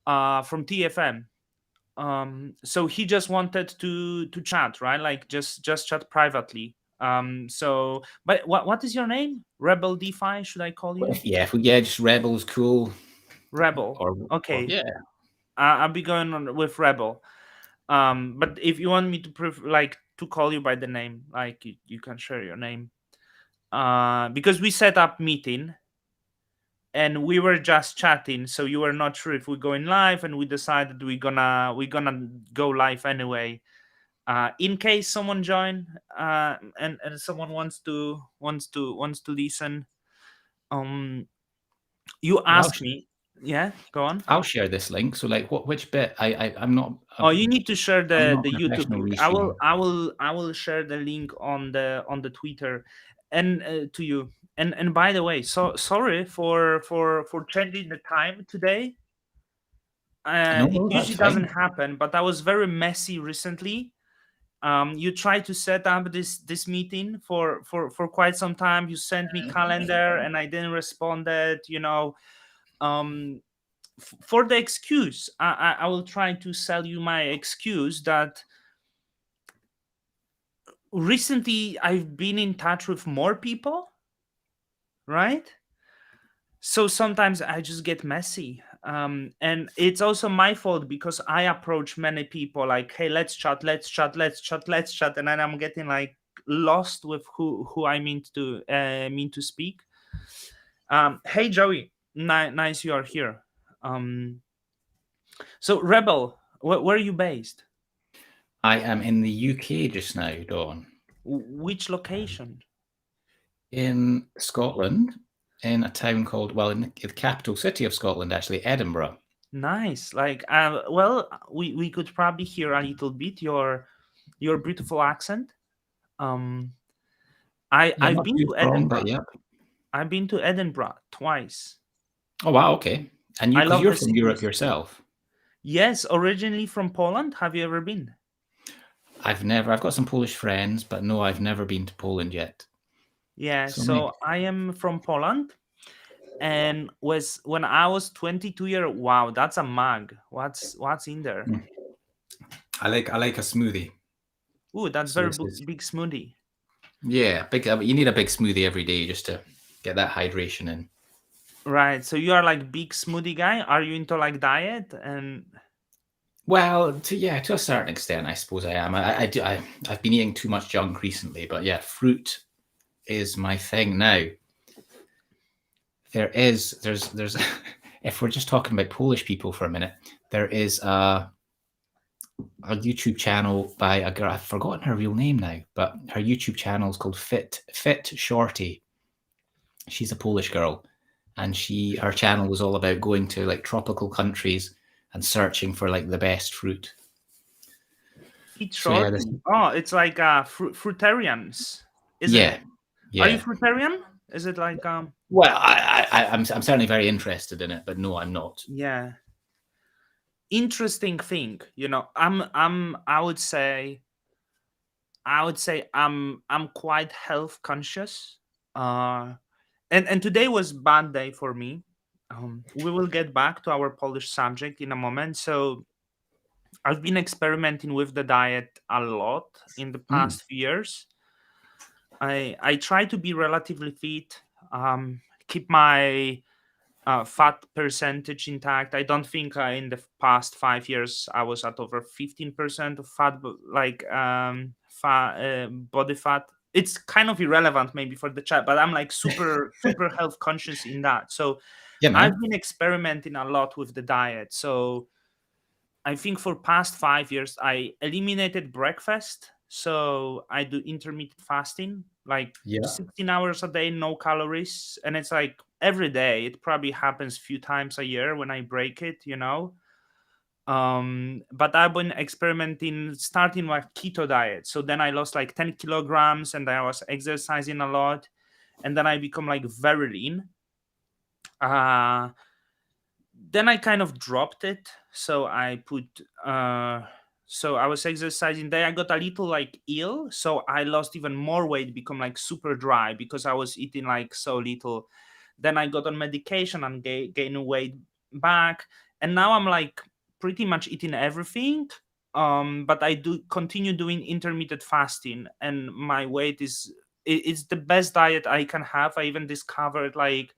from TFM. So he just wanted to chat, right? Like just chat privately. So but what is your name? Rebel DeFi, should I call Well, you? yeah, just Rebel's cool. Rebel. Or Okay. yeah. I'll be going on with Rebel. But if you want me to like to call you by the name, like you can share your name. Because we set up meeting and we were just chatting, so you were not sure if we're going live, and we decided we're gonna go live anyway. In case someone join, and someone wants to listen. Um, you Well, ask me, yeah, go on. I'll share this link. So, like, which bit? I'm not. Oh, you need to share I'm the not a YouTube professional link. I will restream. I will I will share the link on the Twitter, and to you. And by the way, so sorry for changing the time today. No, It no, that's usually doesn't fine. happen, but I was very messy recently. You tried to set up this meeting for quite some time. You sent me calendar and I didn't responded. For the excuse, I will try to sell you my excuse that recently I've been in touch with more people, right? So sometimes I just get messy. And it's also my fault because I approach many people like, hey, let's chat, let's chat, let's chat, let's chat, and then I'm getting like lost with who I mean to speak. Hey Joey, nice you are here. Um, so Rebel, where are you based? I am in the UK just now, Dawn. Which location? In Scotland, in a town called, well, in the capital city of Scotland, actually, Edinburgh. Nice. Like, well, we could probably hear a little bit your beautiful accent. Um, Yeah, I've not been too to strong, but Edinburgh. yep. I've been to Edinburgh twice. Oh, wow, okay. And I because love you're the from Europe cities. yourself. Yes, originally from Poland. Have you ever been? I've got some Polish friends, but no, I've never been to Poland yet. Yeah. So maybe. So I am from Poland, and was when I was 22 year. Wow, that's a mug. What's in there? Mm. I like a smoothie. Ooh, that's So very this is, big smoothie. yeah, big. You need a big smoothie every day just to get that hydration in. Right. So you are like big smoothie guy. Are you into like diet and Well, to a certain extent, I suppose I am. I've been eating too much junk recently, but yeah, fruit is my thing now. There's if we're just talking about Polish people for a minute, there is a YouTube channel by a girl. I've forgotten her real name now, but her YouTube channel is called Fit Shorty. She's a Polish girl, and her channel was all about going to like tropical countries and searching for like the best fruit. Fit So yeah, this shorty? Oh, it's like fruitarians, isn't yeah it? Are you yeah. fruitarian? Is it like Well, I'm certainly very interested in it, but no, I'm not. yeah, interesting thing. I would say I'm quite health conscious. Uh, and today was bad day for me. We will get back to our Polish subject in a moment. So I've been experimenting with the diet a lot in the Mm, past few years. I try to be relatively fit, keep my fat percentage intact. I don't think in the past 5 years I was at over 15% of fat, like body fat. It's kind of irrelevant maybe for the chat, but I'm like super health conscious in that. So yeah, I've man. been experimenting a lot with the diet. So I think for past 5 years I eliminated breakfast. So I do intermittent fasting, like Yeah. 16 hours a day, no calories, and it's like every day. It probably happens few times a year when I break it. But I've been experimenting, starting my keto diet. So then I lost like 10 kilograms, and I was exercising a lot, and then I become like very lean. Uh, then I kind of dropped it. So I put so I was exercising. Then I got a little like ill, so I lost even more weight, become like super dry because I was eating like so little. Then I got on medication and gained weight back. and now I'm like pretty much eating everything. But I do continue doing intermittent fasting, and my weight is it's the best diet I can have. I even discovered like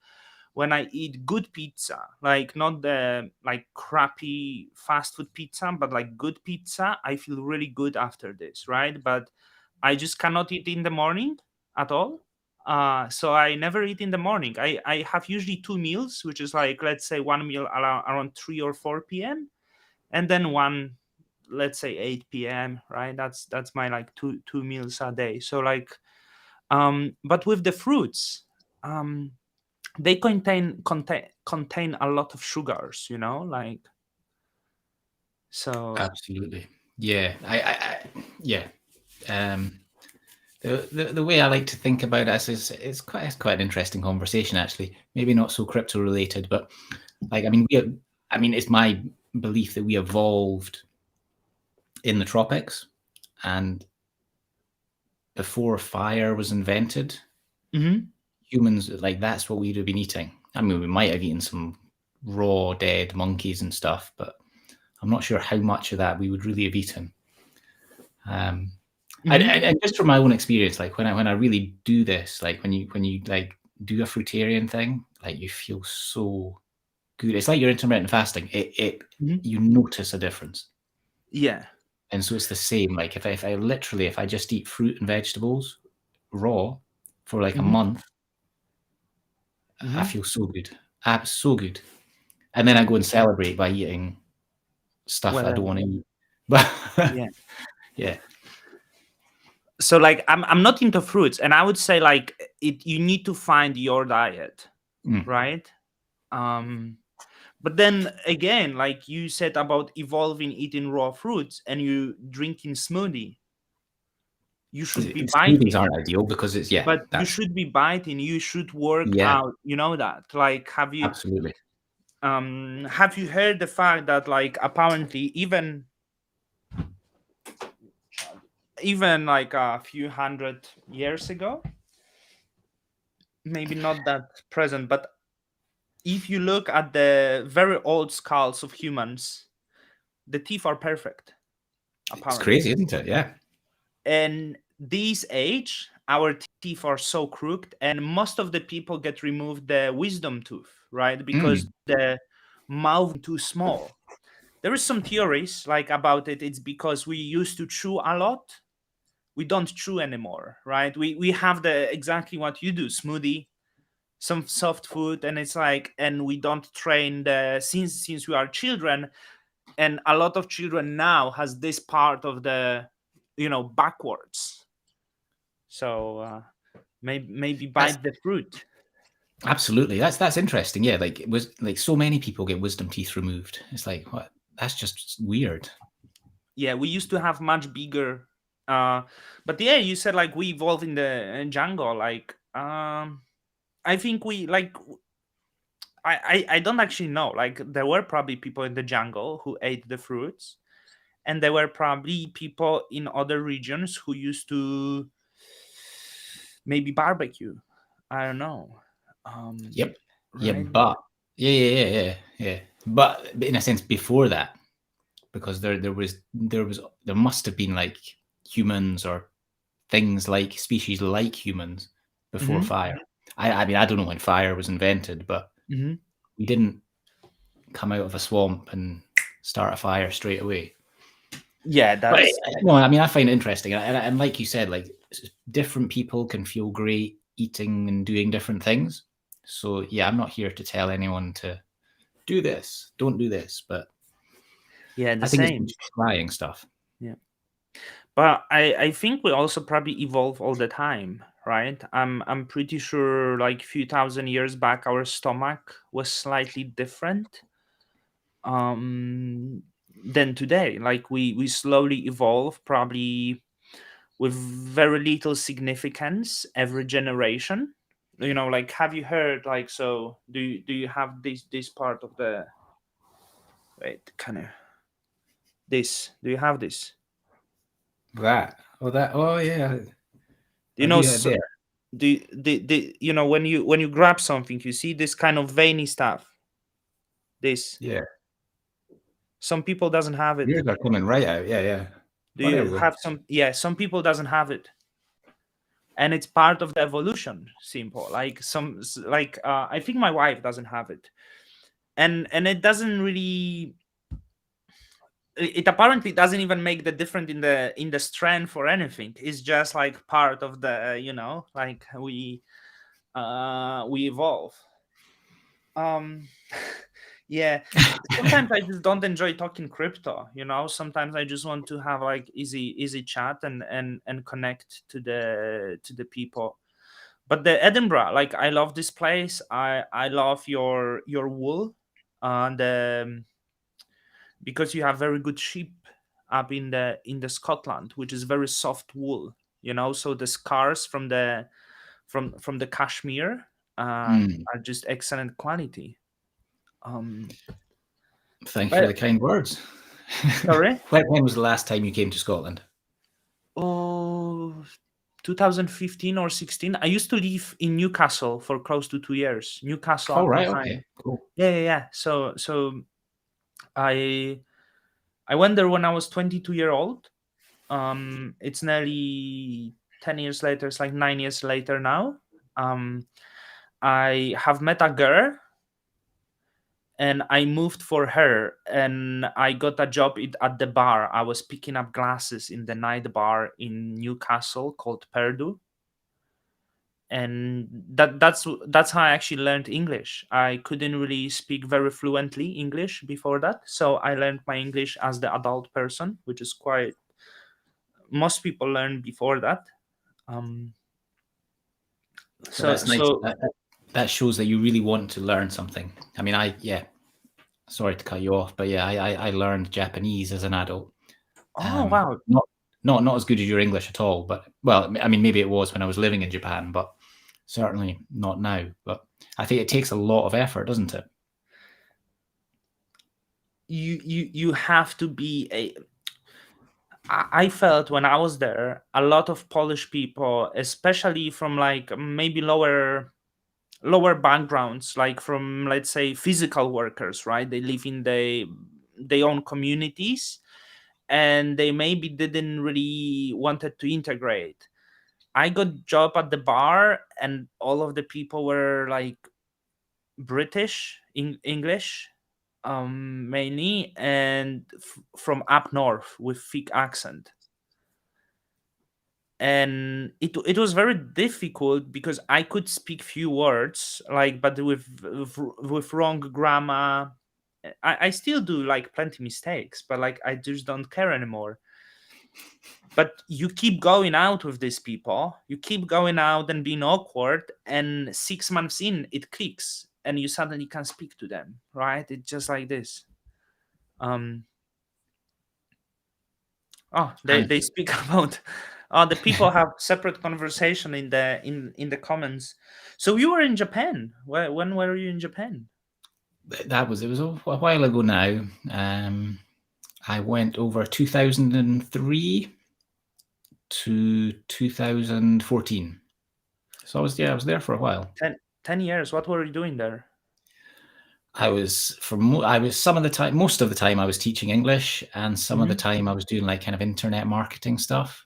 when I eat good pizza, like not the like crappy fast food pizza, but like good pizza, I feel really good after this, right? But I just cannot eat in the morning at all. So I never eat in the morning. I have usually two meals, which is like, let's say one meal around 3 or 4 p.m. and then one, let's say 8 p.m., right? That's my like two meals a day. So like, but with the fruits, um, they contain a lot of sugars, like, so. Absolutely. Yeah. Yeah. Um, the way I like to think about this is it's quite an interesting conversation actually. Maybe not so crypto related, but like it's my belief that we evolved in the tropics, and before fire was invented, Mhm. humans, like, that's what we'd have been eating. I mean, we might have eaten some raw dead monkeys and stuff, but I'm not sure how much of that we would really have eaten. Um, Mhm. and just from my own experience, like when I really do this, like when you like do a fruitarian thing, like you feel so good. It's like your intermittent fasting. It Mhm. You notice a difference. Yeah. And so it's the same. Like if I just eat fruit and vegetables raw for like a Mhm. month, I Mhm. feel so good. So good. And then I go and celebrate by eating stuff I don't Well, want to eat. But yeah. yeah. So like I'm not into fruits, and I would say like you need to find your diet, Mm. right? Um but then again, like you said about evolving eating raw fruits and you drinking smoothie, you should be Smoothies biting. aren't ideal because it's, yeah, But you that's, should be biting, you should work yeah, out, that. Like absolutely. have you heard the fact that like apparently even like a few hundred years ago, maybe not that present, but if you look at the very old skulls of humans, the teeth are perfect, It's apparently. crazy, isn't it? Yeah. And this age, our teeth are so crooked, and most of the people get removed the wisdom tooth, right? Because Mm. the mouth too small. There is some theories like about it. It's because we used to chew a lot. We don't chew anymore, right? We have the exactly what you do, smoothie, some soft food, and it's like, and we don't train the since we are children, and a lot of children now has this part of the backwards. So maybe That's bite the fruit. absolutely. That's interesting. Yeah, like it was like so many people get wisdom teeth removed. It's like, what? That's just weird. Yeah, we used to have much bigger. But yeah, you said like we evolved in the jungle. Like I think we like I don't actually know. Like there were probably people in the jungle who ate the fruits, and there were probably people in other regions who used to maybe barbecue. I don't know. Yep. Yeah, Right? but yeah. But in a sense, before that, because there must have been like humans or things like species like humans before Mm-hmm. fire. I mean, I don't know when fire was invented, but Mm-hmm. we didn't come out of a swamp and start a fire straight away. Yeah, But that's no, I mean, I find it interesting, and like you said, like different people can feel great eating and doing different things. So yeah, I'm not here to tell anyone to do this, don't do this, but yeah the I think it's good same. trying stuff. Yeah. But I think we also probably evolve all the time, right? I'm pretty sure like few thousand years back our stomach was slightly different um than today. Like we slowly evolve probably with very little significance every generation. Like have you heard like, so do you have this part of the, wait, kind of, this, do you have this? Oh yeah, You I know do so, there. when you grab something, you see this kind of veiny stuff, this. Yeah, Some people doesn't have it. Yours are coming right out. Yeah. Do Oh, there we you go. have some? Yeah, some people doesn't have it, and it's part of the evolution. Simple, like I think my wife doesn't have it, and it doesn't really. It apparently doesn't even make the difference in the strength or anything. It's just like part of the like we evolve. Yeah, sometimes I just don't enjoy talking crypto. Sometimes I just want to have like easy chat and connect to the people. But the Edinburgh, like, I love this place. I love your wool, and because you have very good sheep up in the Scotland, which is very soft wool. So the scars from the cashmere are just excellent quality. Thank you for But the kind words. sorry. When was the last time you came to Scotland? Oh, 2015 or 16. I used to live in Newcastle for close to 2 years. Newcastle Oh, upon right. Tyne. Okay. Cool. Yeah. So I went there when I was 22 years old. It's nearly 10 years later. It's like 9 years later now. I have met a girl, and I moved for her, and I got a job at the bar. I was picking up glasses in the night bar in Newcastle called Purdue, and that's how I actually learned English. I couldn't really speak very fluently English before that, so I learned my English as the adult person, which is quite, most people learn before that. So So that's nice. so That shows that you really want to learn something. I mean, sorry to cut you off, but yeah, I learned Japanese as an adult. Oh wow. Not as good as your English at all, but, well, I mean, maybe it was when I was living in Japan, but certainly not now. But I think it takes a lot of effort, doesn't it? You have to be a I felt when I was there, a lot of Polish people, especially from like maybe lower backgrounds, like from, let's say, physical workers, right? They live in their own communities, and they maybe didn't really wanted to integrate. I got job at the bar, and all of the people were like British, English, mainly, and from up north with thick accent. And it was very difficult because I could speak few words, like, but with wrong grammar. I still do like plenty mistakes, but like I just don't care anymore. But you keep going out with these people, you keep going out and being awkward, and 6 months in it clicks, and you suddenly can speak to them, right? It's just like this. They speak about the people have separate conversation in the comments. So you were in Japan. When were you in Japan? It was a while ago now. I went over 2003 to 2014. So I was there for a while. 10 years. What were you doing there? Most of the time I was teaching English, and some of the time I was doing like kind of internet marketing stuff,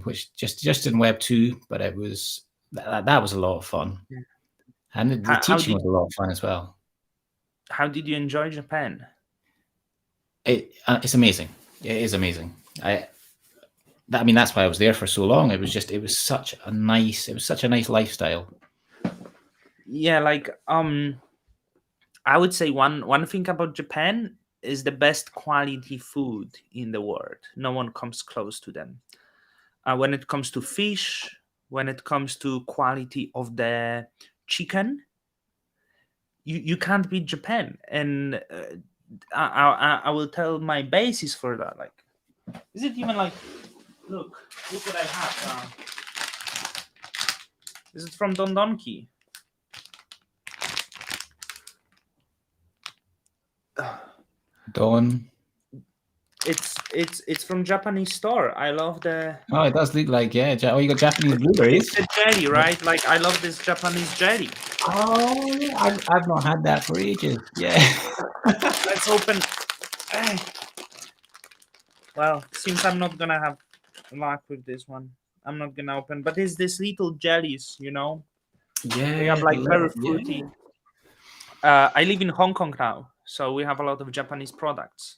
which just in Web 2, but that was a lot of fun. Yeah. And the teaching was a lot of fun as well. How did you enjoy Japan? It's amazing. It is amazing. I mean, that's why I was there for so long. It was such a nice lifestyle. Yeah, like I would say one thing about Japan is the best quality food in the world. No one comes close to them. When it comes to fish, when it comes to quality of the chicken, you can't beat Japan. And I will tell my basis for that. Like, is it even like, look what I have. This is from Don Donki. Don. It's from Japanese store. I love the. Oh, it does look like, yeah. Oh, you got Japanese blueberries. It's the jelly, right? Like, I love this Japanese jelly. Oh, I've not had that for ages. Yeah. Like, Let's open. Eh, well, seems I'm not gonna have luck with this one. I'm not gonna open, but it's this little jellies, you know. They are Yeah, the like very little, yeah. fruity. I live in Hong Kong now, so we have a lot of Japanese products.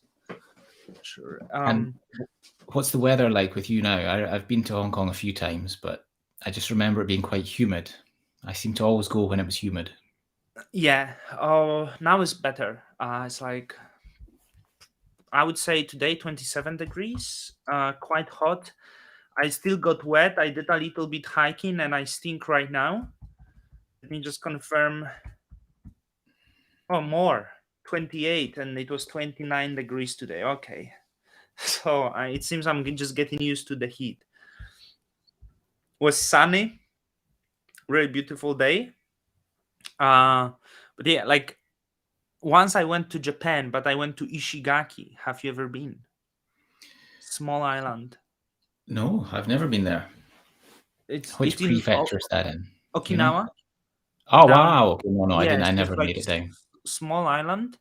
Sure. And what's the weather like with you now? I've been to Hong Kong a few times, but I just remember it being quite humid. I seem to always go when it was humid. Yeah. Oh, now it's better. It's like I would say today 27 degrees. Quite hot. I still got wet. I did a little bit hiking, and I stink right now. Let me just confirm. Oh, more 28, and it was 29 degrees today. Okay. So it seems I'm just getting used to the heat. It was sunny, really beautiful day. But yeah, like once I went to Japan, but I went to Ishigaki. Have you ever been? Small island. No, I've never been there. It's Which in prefecture is that in? Do you know? Okinawa. Oh Down. wow! Okay, no, I didn't. Yes, I it's never like made it down. small island,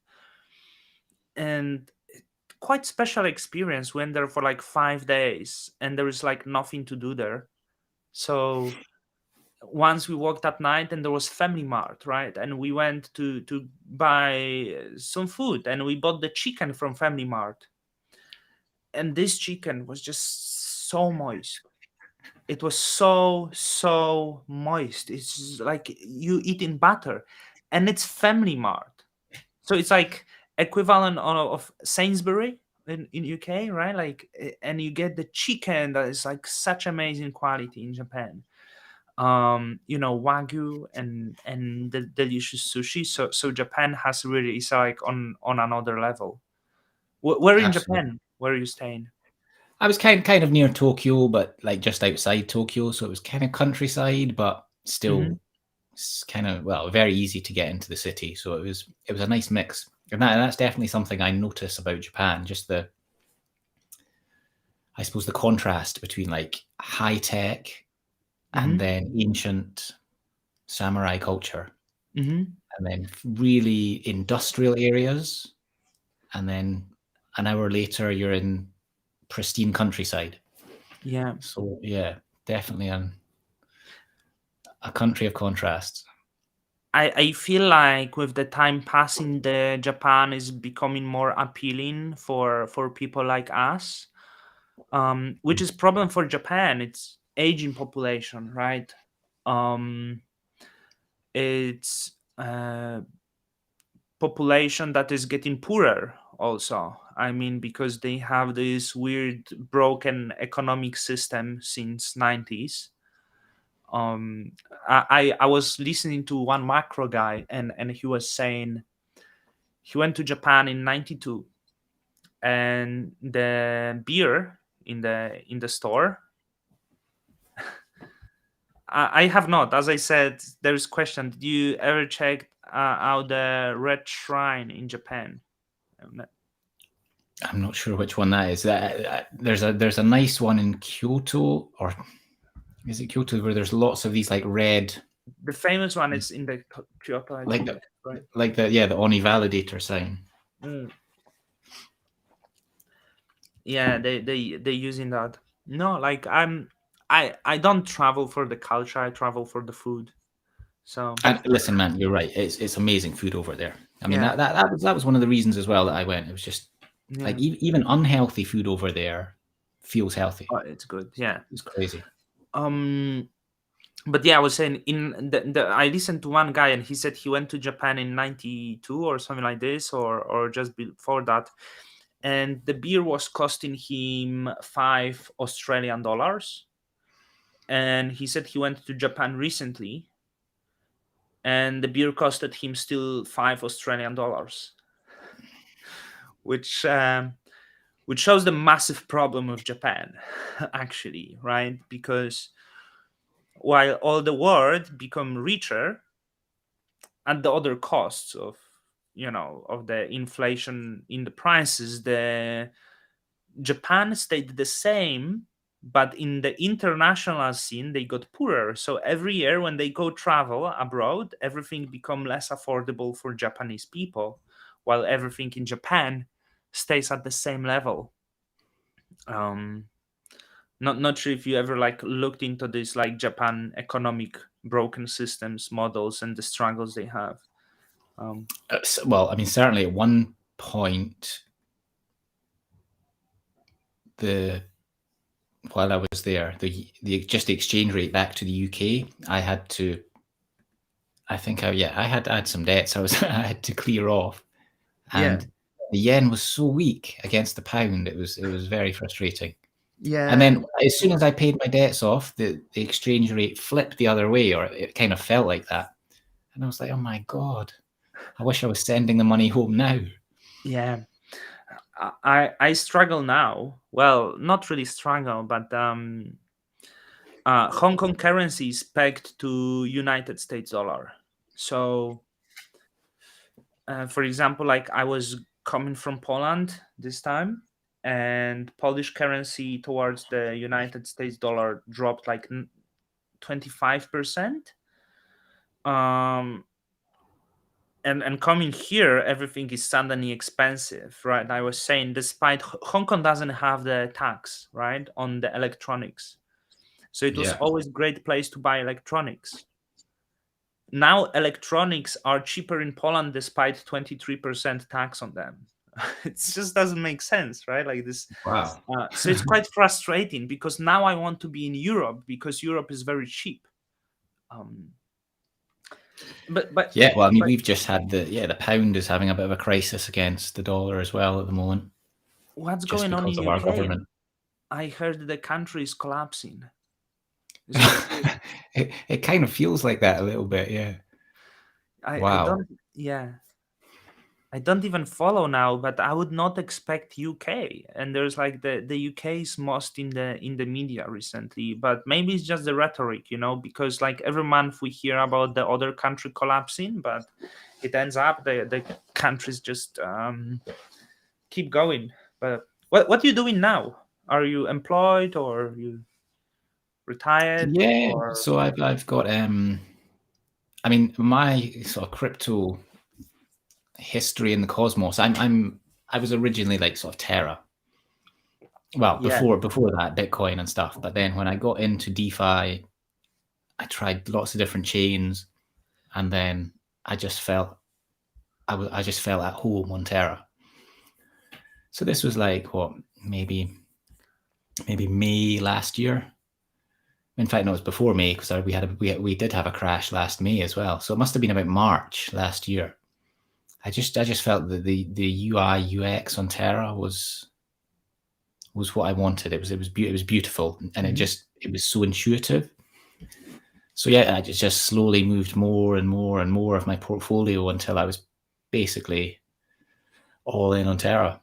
and quite special experience. Went there for like 5 days, and there is like nothing to do there. So once we walked at night, and there was Family Mart, right? And we went to buy some food, and we bought the chicken from Family Mart, and this chicken was just so moist. It was so moist. It's like you eating butter, and it's Family Mart, so it's like equivalent of Sainsbury in UK, right? Like, and you get the chicken that is like such amazing quality in Japan. Wagyu and the delicious sushi. So Japan has really, it's like on another level. Where in Absolutely. Japan? Where are you staying? I was kind of near Tokyo, but like just outside Tokyo, so it was kind of countryside, but Hmm. still kind of very easy to get into the city. So it was a nice mix, and that's definitely something I notice about Japan. Just I suppose the contrast between like high tech and Hmm. then ancient samurai culture, Hmm. and then really industrial areas, and then an hour later you're in pristine countryside. Yeah. So yeah, definitely a country of contrasts. I feel like with the time passing, the Japan is becoming more appealing for people like us, which is problem for Japan. It's aging population, right? um it's population that is getting poorer also. I mean, because they have this weird broken economic system since 90s. I was listening to one macro guy, and he was saying he went to Japan in 92, and the beer in the store, I have not. As I said, there is question. Did you ever check out the Red Shrine in Japan? I'm not sure which one that is. There's a nice one in Kyoto, or is it Kyoto, where there's lots of these like red, The famous one is in the Kyoto, I like think. Right. the Oni validator sign. Mm. Yeah, they using that. No, like I don't travel for the culture. I travel for the food. So, And but listen, man, you're right. It's amazing food over there. I mean, yeah, that was one of the reasons as well that I went. It was just like yeah, even unhealthy food over there feels healthy. it's good. Yeah. It's crazy. Um. But yeah, I was saying I listened to one guy, and he said he went to Japan in 92 or something like this, or just before that, and the beer was costing him $5 Australian, and he said he went to Japan recently, and the beer costed him still $5 Australian, which which shows the massive problem of Japan, actually, right? Because while all the world become richer at the other costs of the inflation in the prices, the Japan stayed the same, but in the international scene they got poorer. So every year when they go travel abroad, everything become less affordable for Japanese people, while everything in Japan stays at the same level. Not sure if you ever like looked into this, like Japan economic broken systems models and the struggles they have. Well, I mean, certainly at one point, while I was there, the just the exchange rate back to the UK, I had some debts I had to clear off, Yeah, and the yen was so weak against the pound. It was very frustrating. And yeah, then as soon as I paid my debts off, the exchange rate flipped the other way, or it kind of felt like that. And I was like, oh my God, I wish I was sending the money home now. yeah. I struggle now. Well, not really struggle, but Hong Kong currency is pegged to United States dollar. So, for example, like I was coming from Poland this time, and Polish currency towards the United States dollar dropped like 25%. And coming here, everything is suddenly expensive, right? I was saying, despite Hong Kong doesn't have the tax, right, on the electronics, so it was Yeah. always great place to buy electronics. Now electronics are cheaper in Poland despite 23% tax on them. It just doesn't make sense, right? Like this. Wow. So it's quite frustrating because now I want to be in Europe because Europe is very cheap. Um, but Yeah, well, I mean, we've just had the pound is having a bit of a crisis against the dollar as well at the moment, what's just going on because in of our UK? government. I heard the country is collapsing. Is it true? It kind of feels like that a little bit, yeah. I Wow. don't, yeah. I don't even follow now, but I would not expect UK. And there's like the UK is most in the media recently, but maybe it's just the rhetoric, because like every month we hear about the other country collapsing, but it ends up the countries just keep going. But what are you doing now? Are you employed or you retired Yeah, or? so I've got I mean, my sort of crypto history in the cosmos. I was originally like sort of Terra. Well, Yeah. before that, Bitcoin and stuff. But then when I got into DeFi, I tried lots of different chains, and then I just felt I just felt at home on Terra. So this was like what, maybe May last year. In fact, no, it was before May because we did have a crash last May as well. So it must have been about March last year. I just felt that the UI UX on Terra was what I wanted. It was beautiful, and Mhm. it was so intuitive. So yeah, I just slowly moved more and more and more of my portfolio until I was basically all in on Terra.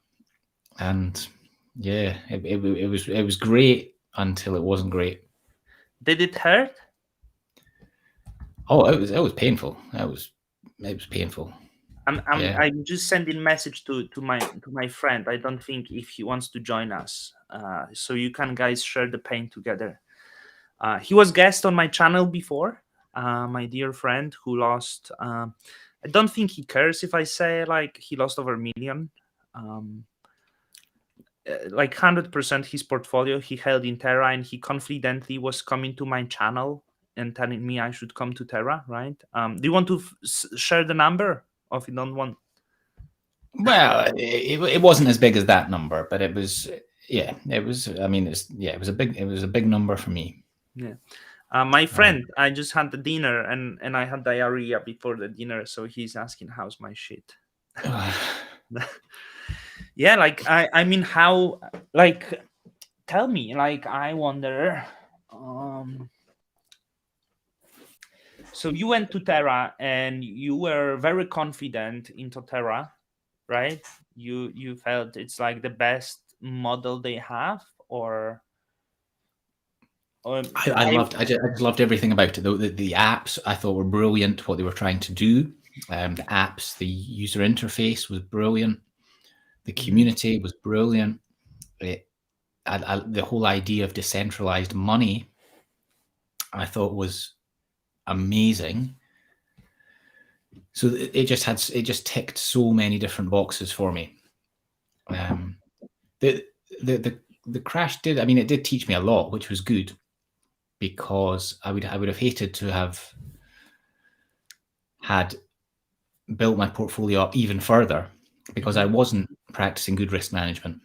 And yeah, it was great until it wasn't great. Did it hurt? Oh, it was painful. It was painful. Yeah. I'm just sending message to my friend. I don't think if he wants to join us. So you can guys share the pain together. He was guest on my channel before. My dear friend who lost. I don't think he cares if I say like he lost over a million. Um, like 100% his portfolio he held in Terra, and he confidently was coming to my channel and telling me I should come to Terra. Right? Do you want to share the number? Or if you don't want. Well, it wasn't as big as that number, but it was. Yeah, it was. I mean, it was a big number for me. Yeah. My friend, I just had the dinner and I had diarrhea before the dinner, so he's asking how's my shit. Yeah, like I mean how, like, tell me, like, I wonder. So you went to Terra and you were very confident into Terra, right? You felt it's like the best model they have, or I just loved everything about it. The apps I thought were brilliant. What they were trying to do, the apps, the user interface was brilliant. The Mhm. community was brilliant. The whole idea of decentralized money, I thought was amazing. So it just ticked so many different boxes for me. The the crash did. I mean, it did teach me a lot, which was good, because I would have hated to have had built my portfolio up even further, because I wasn't practicing good risk management.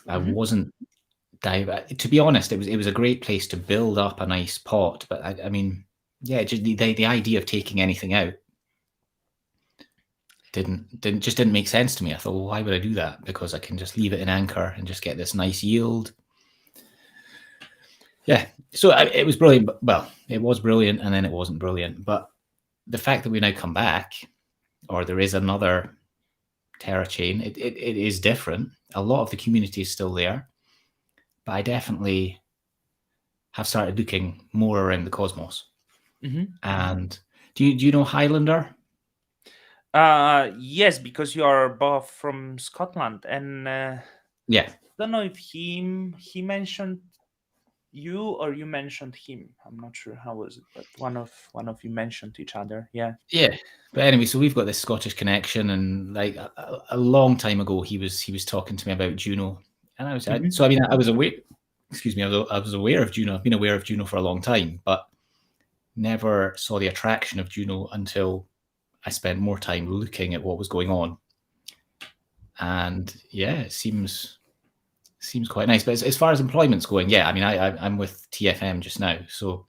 I wasn't to be honest, it was a great place to build up a nice pot, but I mean, yeah, just the idea of taking anything out didn't make sense to me. I thought, well, why would I do that? Because I can just leave it in anchor and just get this nice yield. Yeah, so it was brilliant. Well, it was brilliant, and then it wasn't brilliant. But the fact that we now come back, or there is another Terra chain, it is different. A lot of the community is still there, but I definitely have started looking more around the cosmos. And do you know Highlander? Yes, because you are both from Scotland, and Yeah. I don't know if he mentioned you or you mentioned him. I'm not sure how was it, but one of you mentioned each other. Yeah. Yeah. But anyway, so we've got this Scottish connection, and like a long time ago, he was talking to me about Juno, and so I mean, I was aware. Excuse me, I was aware of Juno. I've been aware of Juno for a long time, but never saw the attraction of Juno until I spent more time looking at what was going on. And yeah, it seems quite nice. But as far as employment's going, yeah, I mean, I'm with TFM just now, so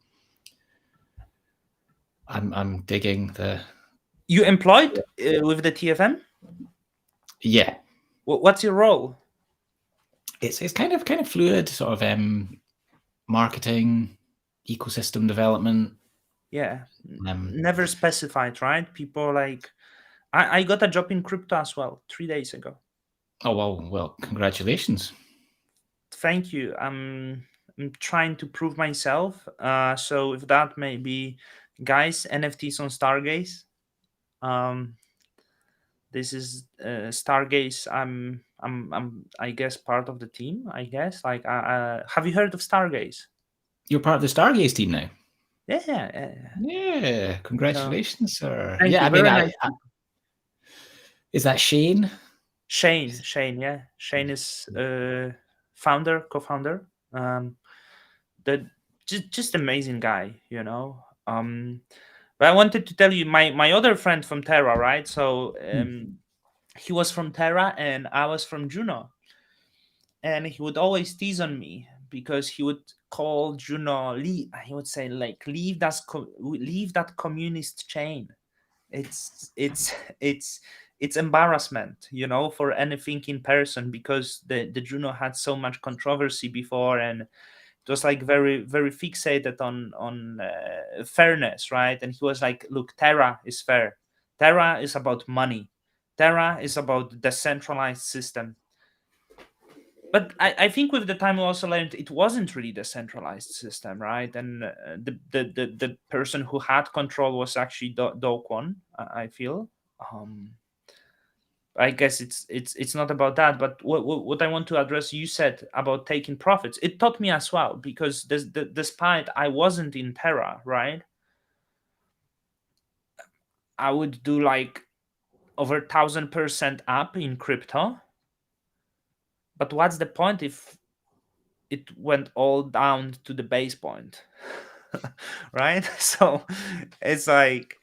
I'm digging the. You employed with the TFM? Yeah. What's your role? It's kind of fluid, sort of marketing, ecosystem development. Yeah, never specified, right? People like I got a job in crypto as well 3 days ago. Oh well, congratulations. Thank you. I'm trying to prove myself. So if that maybe, guys, NFTs on Stargaze. This is Stargaze. I guess part of the team. I guess have you heard of Stargaze? You're part of the Stargaze team now. Yeah. Yeah, congratulations, So, sir. thank Yeah, you. I mean, Very nice. Is that Shane? Shane. Yeah. Shane is co-founder. The just amazing guy. But I wanted to tell you my other friend from Terra, right? So he was from Terra and I was from Juno, and he would always tease on me because he would call Juno. He would say like, leave that communist chain. It's it's it's embarrassment, for any thinking person, because the Juno had so much controversy before, and it was like very very fixated on fairness, right? And he was like, look, Terra is fair. Terra is about money. Terra is about decentralized system. But I think with the time we also learned it wasn't really the centralized system, right? And the person who had control was actually Do Kwon, I feel. I guess it's not about that, but what I want to address, you said about taking profits. It taught me as well, because despite I wasn't in Terra, right? I would do like over 1,000% up in crypto. But what's the point if it went all down to the base point? Right? So it's like,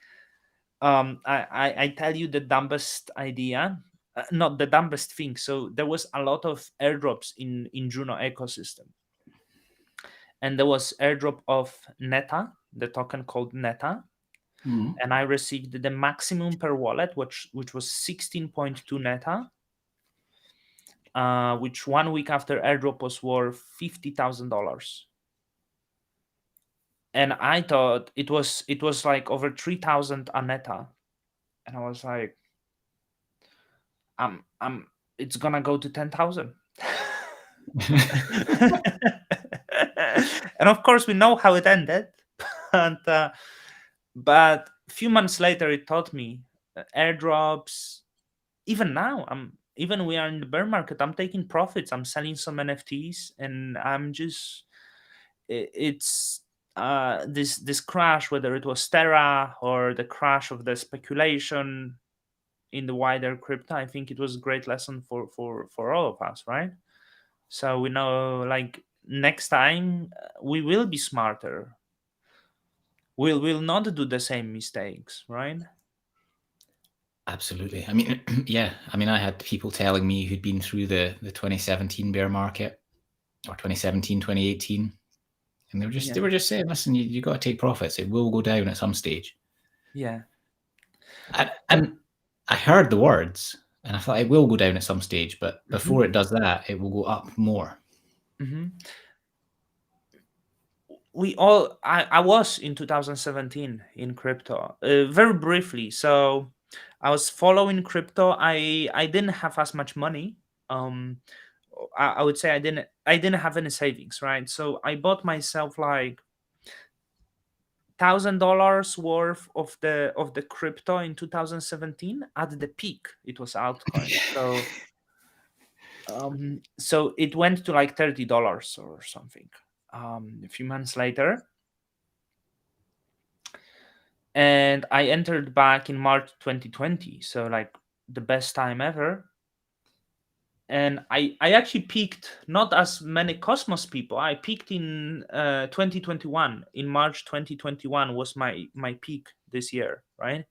I tell you the dumbest idea, not the dumbest thing. So there was a lot of airdrops in Juno ecosystem, and there was airdrop of Neta, the token called Neta, and I received the maximum per wallet, which was 16.2 Neta, which 1 week after airdrop was worth $50,000. And I thought it was like over 3,000 a Neta, and I was like, it's gonna go to 10,000. And of course we know how it ended. And but a few months later it taught me airdrops. Even now, even we are in the bear market, I'm taking profits. I'm selling some NFTs, and I'm just it's this crash, whether it was Terra or the crash of the speculation in the wider crypto, I think it was a great lesson for all of us, right? So we know, like, next time we will be smarter. We'll not do the same mistakes, right? Absolutely. I mean, yeah. I mean, I had people telling me who'd been through the 2017 bear market, or 2017, 2018, and Yeah, they were just saying, listen, you got to take profits. It will go down at some stage. yeah. And I heard the words, and I thought it will go down at some stage, but Mhm, before it does that, it will go up more. mhm. I was in 2017 in crypto, very briefly. So I was following crypto. I didn't have as much money. um I would say I didn't have any savings, right? So I bought myself like $1,000 worth of the crypto in 2017 at the peak. It was altcoin. So it went to like $30 or something a few months later, and I entered back in March 2020, so like the best time ever. And I actually peaked not as many Cosmos people. I peaked in 2021. In March 2021 was my peak this year, right?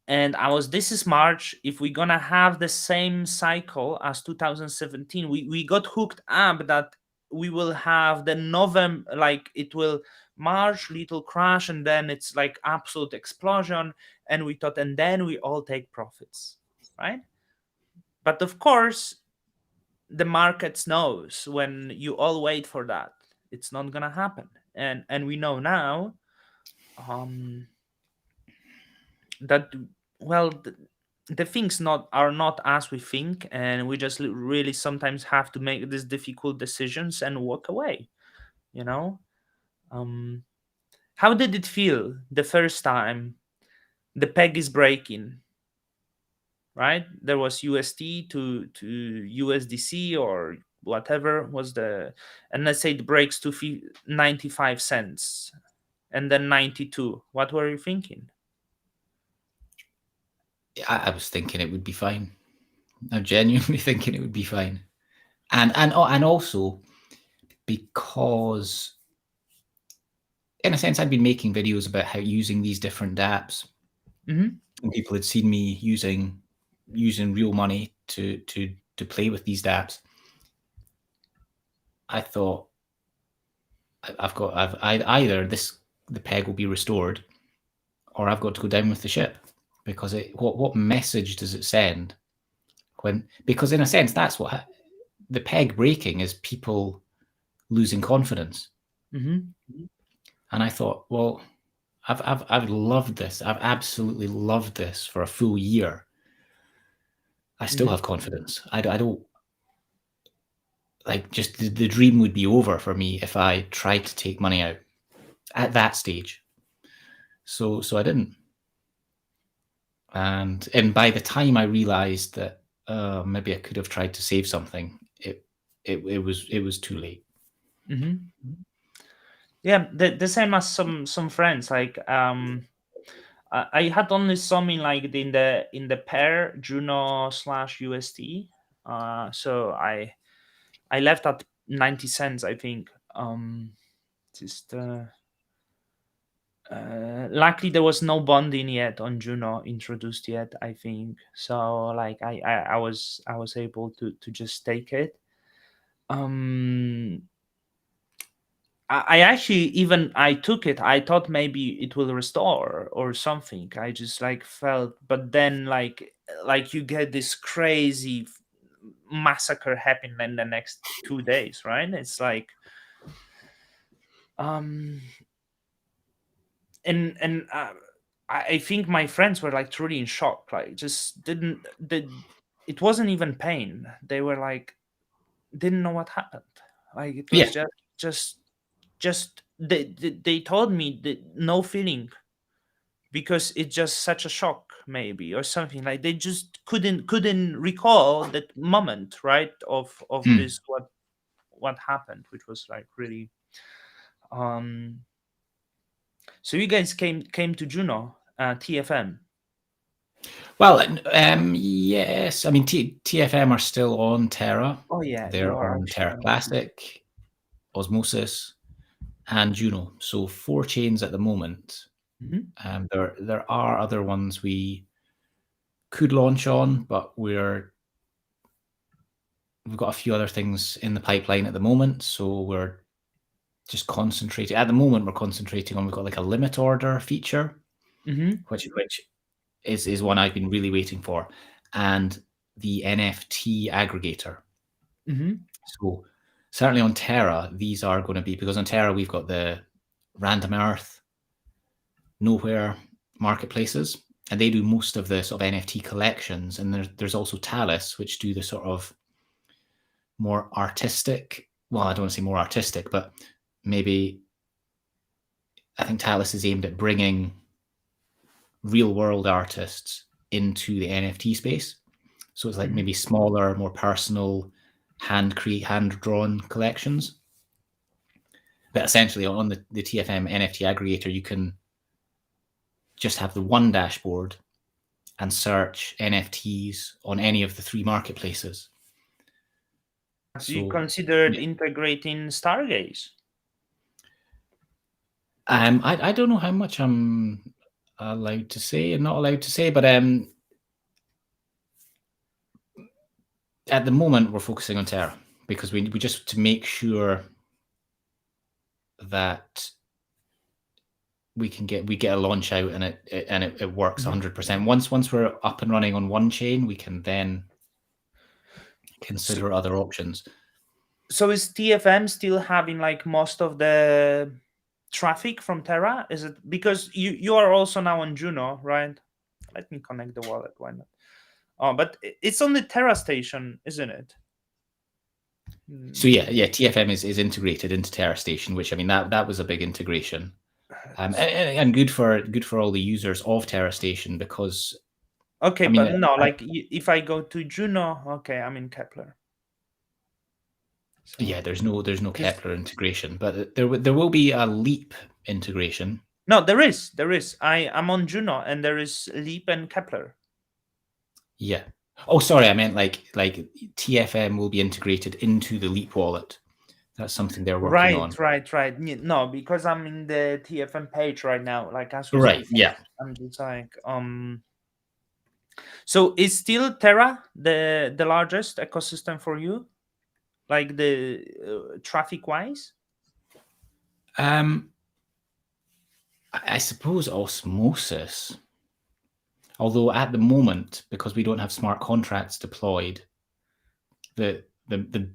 And I was, this is March. If we're gonna have the same cycle as 2017, we got hooked up that we will have the November, like it will March little crash, and then it's like absolute explosion. And we thought, and then we all take profits, right? But of course, the markets knows when you all wait for that, it's not gonna happen. And we know now, um that, well, the things not are not as we think, and we just really sometimes have to make these difficult decisions and walk away, you know. um how did it feel the first time the peg is breaking, right? There was UST to USDC or whatever was the, and let's say it breaks to 95 cents, and then 92. What were you thinking? I was thinking it would be fine. I'm genuinely thinking it would be fine. And also because, in a sense, I'd been making videos about how using these different dApps, Mm-hmm. and people had seen me using real money to play with these dApps. I thought, either the peg will be restored, or I've got to go down with the ship, because what message does it send when, because in a sense that's what the peg breaking is, people losing confidence. Mm-hmm. And I thought, well, I've loved this. I've absolutely loved this for a full year. I still Mm-hmm. have confidence. I don't like, just the dream would be over for me if I tried to take money out at that stage. So I didn't. And by the time I realized that maybe I could have tried to save something, it was too late. Mm-hmm. Yeah, the same as some friends. Like, I had only some in like in the pair Juno slash UST. So I left at 90 cents, I think. Just luckily there was no bonding yet on Juno introduced yet, I think. So like I was able to just take it. Um I actually, even I took it. I thought maybe it will restore or something. I just like felt, but then like you get this crazy massacre happening in the next 2 days, right? It's like, um and I think my friends were like truly in shock. Like, just it wasn't even pain. They were like, didn't know what happened. Like, it was Yeah. just they told me that no feeling, because it's just such a shock maybe, or something. Like, they just couldn't recall that moment, right, of Mm. this, what happened, which was like really So you guys came to Juno, TFM. Well, yes. I mean, TFM are still on Terra. Oh yeah, you They're are on actually Terra on the TFM. Classic, Osmosis, and Juno. So 4 chains at the moment. Mhm. There are other ones we could launch on, but we've got a few other things in the pipeline at the moment. So we're just concentrating. At the moment, we're concentrating on, we've got like a limit order feature, Mhm. which is one I've been really waiting for, and the NFT aggregator. Mhm. So certainly on Terra, these are going to be, because on Terra we've got the Random Earth, Nowhere marketplaces, and they do most of the sort of NFT collections. And there's also Talus, which do the sort of more artistic. Well, I don't want to say more artistic, but maybe I think Talus is aimed at bringing real world artists into the NFT space. So it's like Mhm. maybe smaller, more personal, hand drawn collections. But essentially, on the TFM NFT aggregator, you can just have the one dashboard and search NFTs on any of the 3 marketplaces. So you So, considered yeah. integrating Stargaze? I don't know how much I'm allowed to say and not allowed to say, but at the moment we're focusing on Terra because we just to make sure that we get a launch out and it works Mhm. 100%. Once we're up and running on one chain, we can then So, consider other options. so is TFM still having like most of the traffic from Terra? Is it because you are also now on Juno, right? Let me connect the wallet. Why not? Oh, but it's on the Terra station, isn't it? So yeah, TFM is integrated into Terra Station, which I mean that was a big integration, and good for all the users of Terra Station because Okay, I but mean no, like if I go to Juno, okay, I'm in Kepler. So yeah, there's no just Kepler integration, but there will be a Leap integration. no, there is. I'm on Juno, and there is Leap and Kepler. Yeah. Oh, sorry, I meant like TFM will be integrated into the Leap wallet. That's something they're working Right, on. right, right. No, because I'm in the TFM page right now. Like as we Right. speak, Yeah. I'm just like So is still Terra the largest ecosystem for you, like the traffic wise? I suppose osmosis. Although at the moment, because we don't have smart contracts deployed, the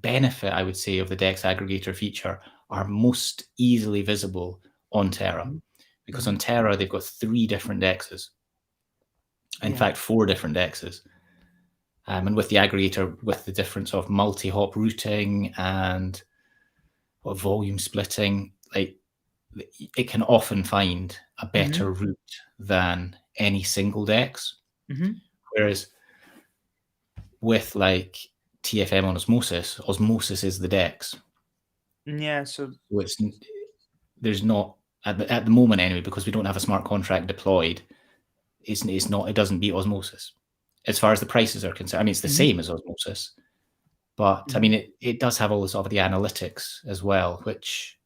benefit I would say of the DEX aggregator feature are most easily visible on Terra, Mhm. because Mhm. on Terra they've got 3 different DEXs. In Yeah. fact, 4 different DEXs. And with the aggregator, with the difference of multi-hop routing and volume splitting, like it can often find a Hmm. better route than any single DEX. Hmm. Whereas with like TFM on Osmosis is the DEX. Yeah. So. So there's not at the moment anyway, because we don't have a smart contract deployed. It doesn't beat Osmosis as far as the prices are concerned. I mean, it's the Mhm. same as Osmosis, but I Mhm. mean it does have all the sort of the analytics as well, which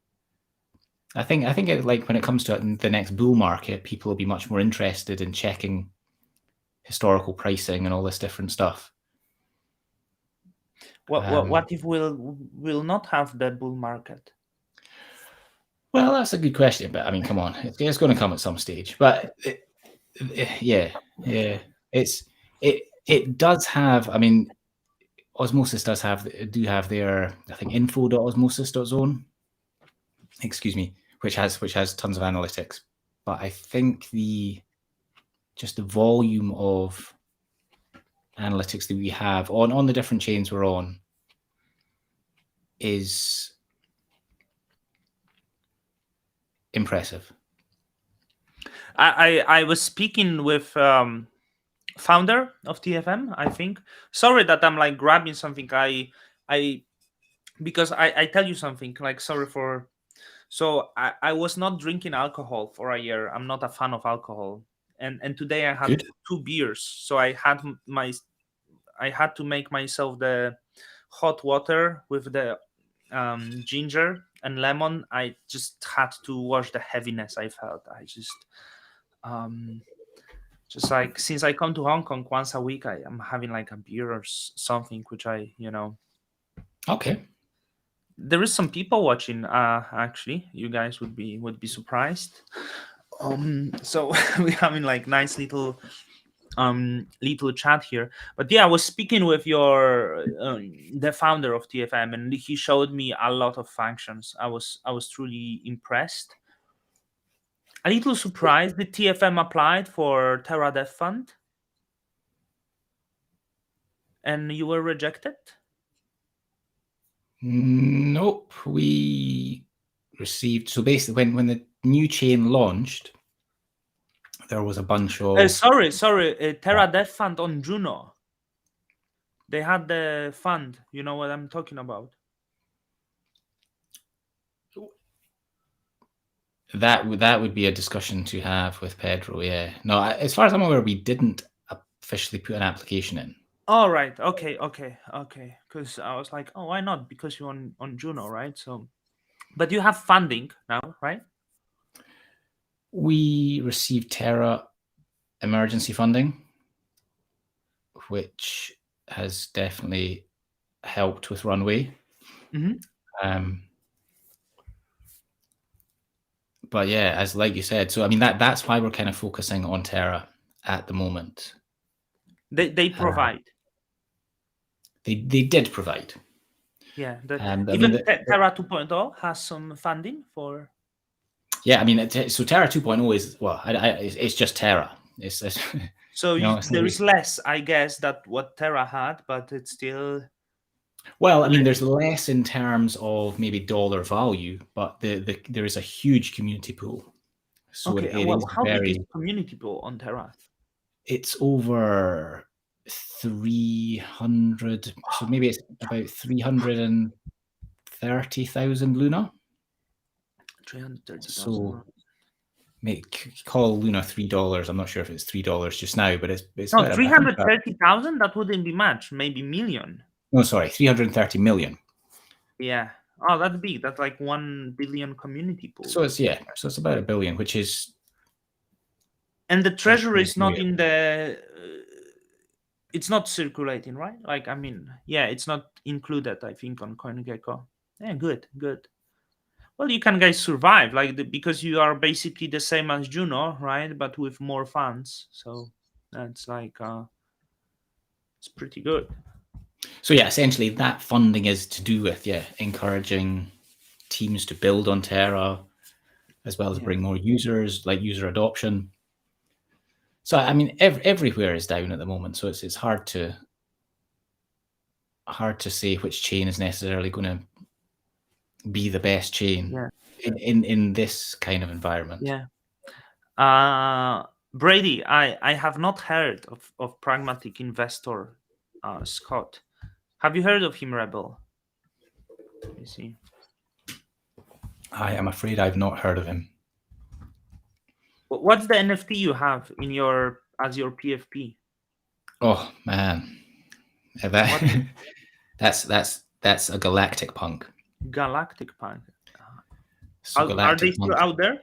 I think like when it comes to it in the next bull market, people will be much more interested in checking historical pricing and all this different stuff. What if we'll not have that bull market? Well, that's a good question, but I mean, come on, it's going to come at some stage. But yeah, it does have. I mean, Osmosis do have their, I think, info.osmosis.zone. Excuse me, which has tons of analytics. But I think just the volume of analytics that we have on the different chains we're on is impressive. I was speaking with founder of TFM. I think. Sorry that I'm like grabbing something. I because I tell you something. Like sorry for So I was not drinking alcohol for a year. I'm not a fan of alcohol. And today I had Good. 2 beers. So I had to make myself the hot water with the ginger and lemon. I just had to wash the heaviness I felt. I um just like, since I come to Hong Kong once a week, I am having like a beer or something, which I, Okay. there is some people watching. Actually, you guys would be surprised. So we're having like nice little chat here. But yeah, I was speaking with the founder of TFM, and he showed me a lot of functions. I was truly impressed. A little surprised the TFM applied for Terra Dev Fund, and you were rejected. Nope. We received, so basically when the new chain launched, there was a bunch of Sorry, Terra Dev Fund on Juno. They had the fund. You know what I'm talking about? that would be a discussion to have with Pedro. Yeah. No, as far as I'm aware, we didn't officially put an application in. All right. Okay. Because I was like, oh, why not? Because you're on Juno, right? So, but you have funding now, right? We received Terra emergency funding, which has definitely helped with runway. Mm-hmm. But yeah, as like you said, so I mean that's why we're kind of focusing on Terra at the moment. They provide. They did provide. Yeah. I mean, Terra 2.0 has some funding for. yeah, I mean, so Terra 2.0 is, well, it's just Terra. It's So you know, it's there is less, I guess, that what Terra had, but it's still. well, I mean, there's less in terms of maybe dollar value, but there is a huge community pool. So Okay. it Well, is how big is very. community pool on Terra? It's over 300. So maybe it's about 330,000 Luna. 330,000. So call Luna $3. I'm not sure if it's $3 just now, but it's No, about 330,000. That wouldn't be much. Maybe million. no, sorry, 330 million. Yeah. Oh, that's big. That's like 1 billion community pool. So it's it's about $1 billion, which is. And the treasury is not in the. It's not circulating, right? Like, I mean, yeah, it's not included, I think, on CoinGecko. Yeah, good. Well, you can guys survive, like, because you are basically the same as Juno, right? But with more funds. So that's like, it's pretty good. So yeah, essentially that funding is to do with encouraging teams to build on Terra, as well as bring more users, like user adoption. So I mean, everywhere is down at the moment, so it's hard to say which chain is necessarily going to be the best chain in this kind of environment. Yeah. Brady, I have not heard of Pragmatic Investor, Scott. Have you heard of him, Rebel? Let me see. I am afraid I've not heard of him. What's the NFT you have in your PFP? Oh man, that's a Galactic Punk. Galactic Punk. So Are they still out there?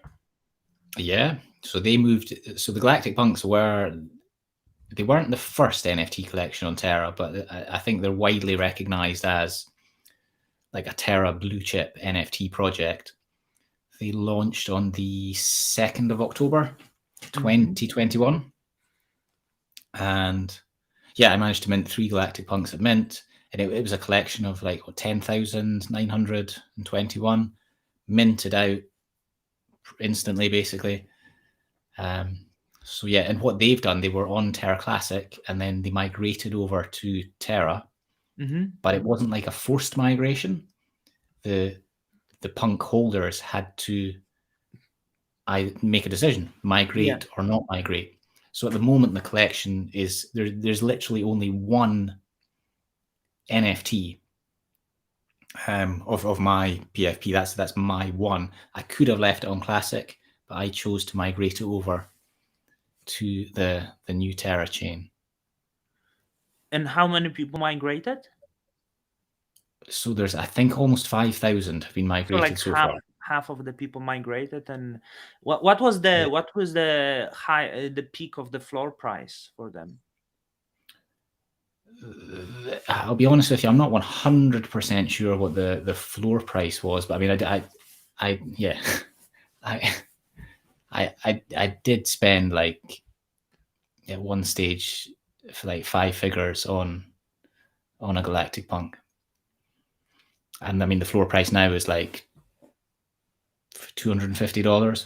Yeah. So they moved. So the Galactic Punks weren't the first NFT collection on Terra, but I think they're widely recognized as like a Terra blue chip NFT project. They launched on the 2nd of October, 2021. And yeah, I managed to mint 3 Galactic Punks at mint. And it was a collection of like 10,921 minted out instantly, basically. So yeah, and what they've done, they were on Terra Classic and then they migrated over to Terra, but it wasn't like a forced migration. The Punk holders had to make a decision, migrate or not migrate. So at the moment, the collection is there's literally only one NFT of my PFP. That's my one. I could have left it on Classic, but I chose to migrate it over to the new Terra chain. And how many people migrated? So there's, I think, almost 5,000 have been So migrated like so far. half of the people migrated. And what was the high the peak of the floor price for them? I'll be honest with you, I'm not 100% sure what the floor price was, but I mean, yeah, I did spend like at one stage for like 5 figures on a Galactic Punk, and I mean the floor price now is like $250.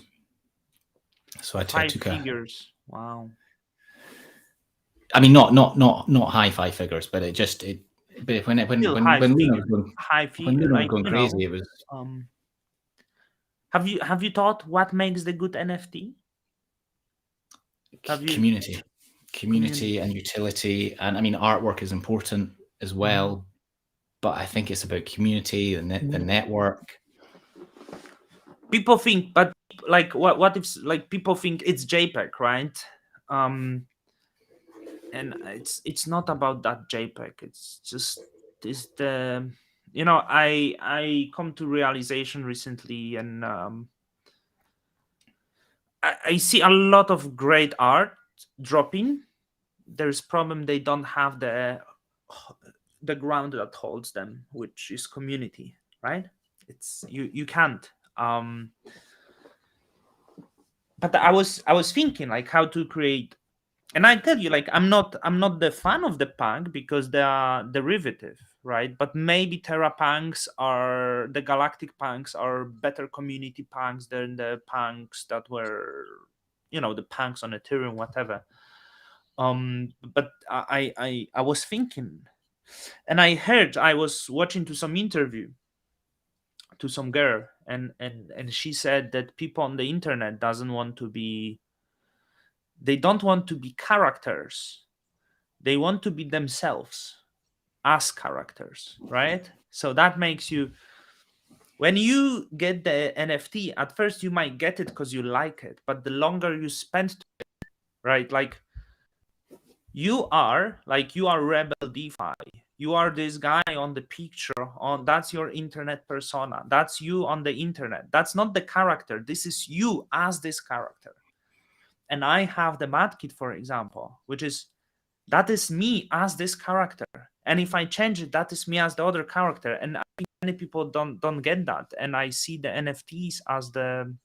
So I Five took figures. Wow. I mean, not high 5 figures, but but when Still high Luna figure. was going, High when figure. Luna was Like, going crazy, it was have you thought what makes the good NFT? Have you community and utility, and I mean artwork is important as well, but I think it's about community, the network. People think, but like what if like people think it's JPEG, right? And it's not about that JPEG. It's just this the I come to realization recently, and I see a lot of great art dropping. There's problem they don't have the ground that holds them, which is community, right? It's you can't. But I was thinking like how to create, and I tell you, like I'm not the fan of the punk because they are derivative, right? But maybe Terra punks are the galactic punks are better community punks than the punks that were, the punks on Ethereum, whatever. But I was thinking, and I was watching to some interview to some girl, and she said that people on the internet doesn't want to be they don't want to be characters, they want to be themselves as characters, right? So that makes you, when you get the NFT, at first you might get it because you like it, but the longer you spend, right, like you are Rebel DeFi, you are this guy on the picture, on that's your internet persona, that's you on the internet, that's not the character, this is you as this character. And I have the Madkit, for example, which is that is me as this character, and if I change it, that is me as the other character. And I think many people don't get that, and I see the NFTs as the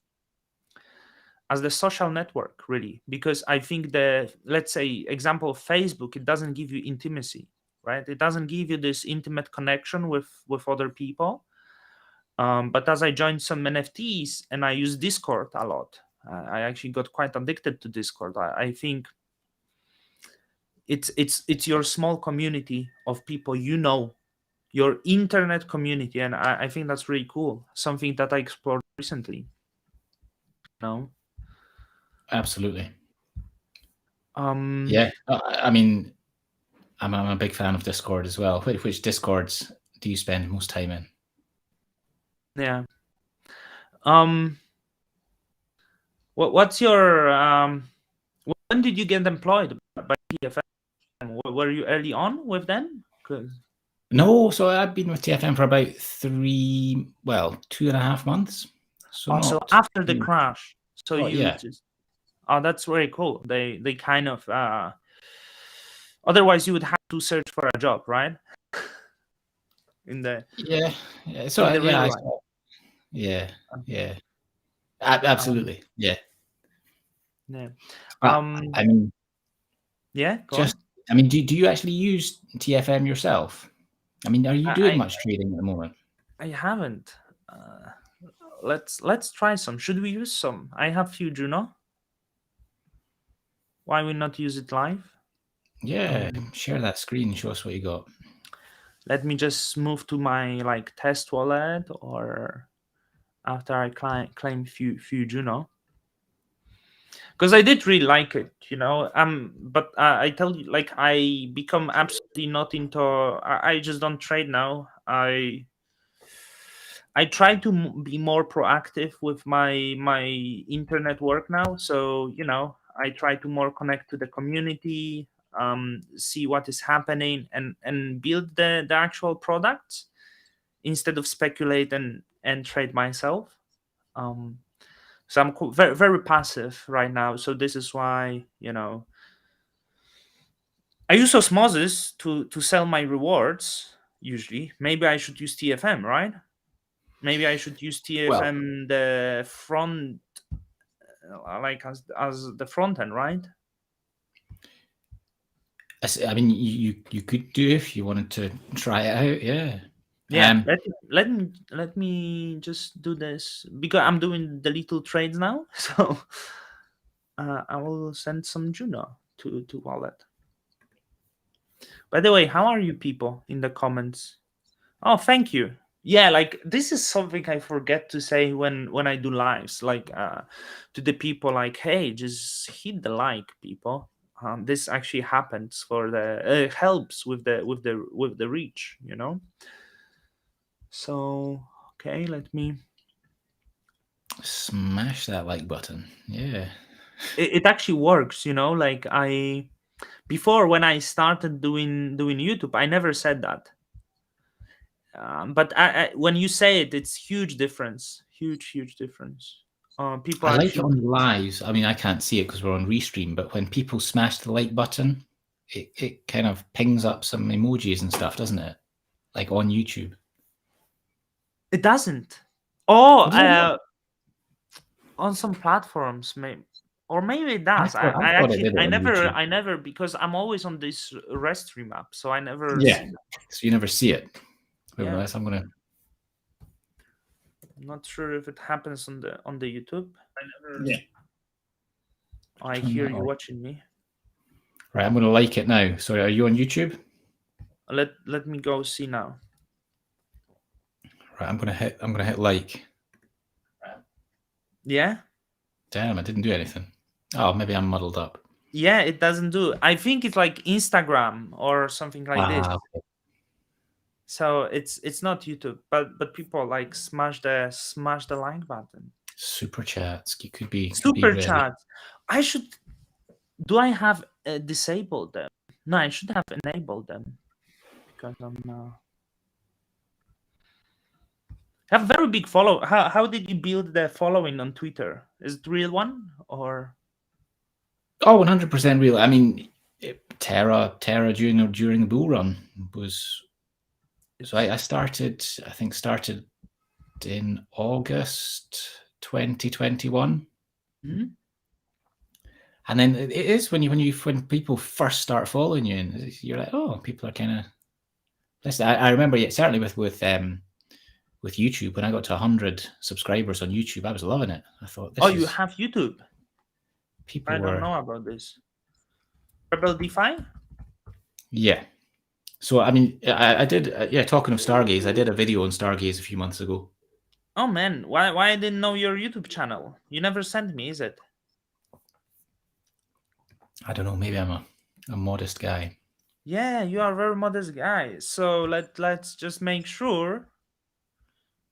social network, really, because I think let's say example of Facebook, it doesn't give you intimacy, right? It doesn't give you this intimate connection with other people. But as I joined some NFTs and I use Discord a lot, I actually got quite addicted to Discord. I think it's your small community of people, your internet community, and I think that's really cool. Something that I explored recently. No. Absolutely. Um. Yeah, I mean, I'm a big fan of Discord as well. Which Discords do you spend most time in? Yeah. What's your when did you get employed by TFM? Were you early on with them? No, so I've been with TFM for about 2.5 months. So Also not after the crash. So you yeah. just that's very cool. They kind of otherwise you would have to search for a job, right? in the Yeah. So in the yeah, real life. Yeah. Absolutely. Yeah. Yeah. I mean, Yeah, go on. I mean, do you actually use TFM yourself? I mean, are you doing much trading at the moment? I haven't. Let's try some. Should we use some? I have few Juno. Why we not use it live? Yeah, share that screen. Show us what you got. Let me just move to my like test wallet, or after I claim few Juno, because I did really like it, but I tell you, like, I become absolutely not into. I just don't trade now. I try to be more proactive with my internet work now. So I try to more connect to the community, see what is happening, and build the actual products instead of speculate and trade myself. So I'm very very passive right now. So this is why I use osmosis to sell my rewards usually. Maybe I should use TFM, right? Maybe I should use Well, TFM the front, like as the front end, right? I mean, you could do if you wanted to try it out. Yeah. Yeah. Let me just do this because I'm doing the little trades now. So I will send some Juno to wallet. By the way, how are you people in the comments? Oh, thank you. Yeah, like this is something I forget to say when I do lives, like to the people, like, hey, just hit the like, people. This actually happens for the helps with the reach, So okay, let me. Smash that like button. Yeah. It actually works, Like before when I started doing YouTube, I never said that. But when you say it, it's huge difference, huge difference. People I like it actually. on lives. I mean, I can't see it because we're on Restream, but when people smash the like button, it kind of pings up some emojis and stuff, doesn't it? Like on YouTube. It doesn't. Oh, What does it not? on some platforms, maybe, or maybe it does. I, I I thought it actually, did it I on never, YouTube. I never, because I'm always on this restream app, so I never Yeah. see that. So you never see it. Yeah, I'm gonna. I'm not sure if it happens on the YouTube. Yeah. I Turn hear that you off. watching me. Right, I'm gonna like it now. Sorry, are you on YouTube? Let me go see now. Right, I'm gonna hit like. Yeah, Damn, I didn't do anything. Oh, maybe I'm muddled up. yeah, it doesn't do. I think it's like Instagram or something like this. Okay. So it's not YouTube, but people like smash the like button. Super chats. You could be Super ready. chat. I should. Do I have disabled them? No, I should have enabled them because I'm. Have very big follow. How did you build the following on Twitter? Is it real one or? Oh, 100% real. I mean, Terra during the bull run was. So I started. I think started in August 2021. Mhm. And then it is when people first start following you, and you're like, oh, people are kind of. Listen, I remember, certainly with YouTube, when I got to 100 subscribers on YouTube, I was loving it. I thought Oh, this you is have YouTube. people I don't were. know about this. Rebel DeFi? Yeah. So I mean, I did. Yeah, talking of Stargaze, I did a video on Stargaze a few months ago. Oh man, why I didn't know your YouTube channel? You never sent me, is it? I don't know. Maybe I'm a modest guy. Yeah, you are a very modest guy. So let's just make sure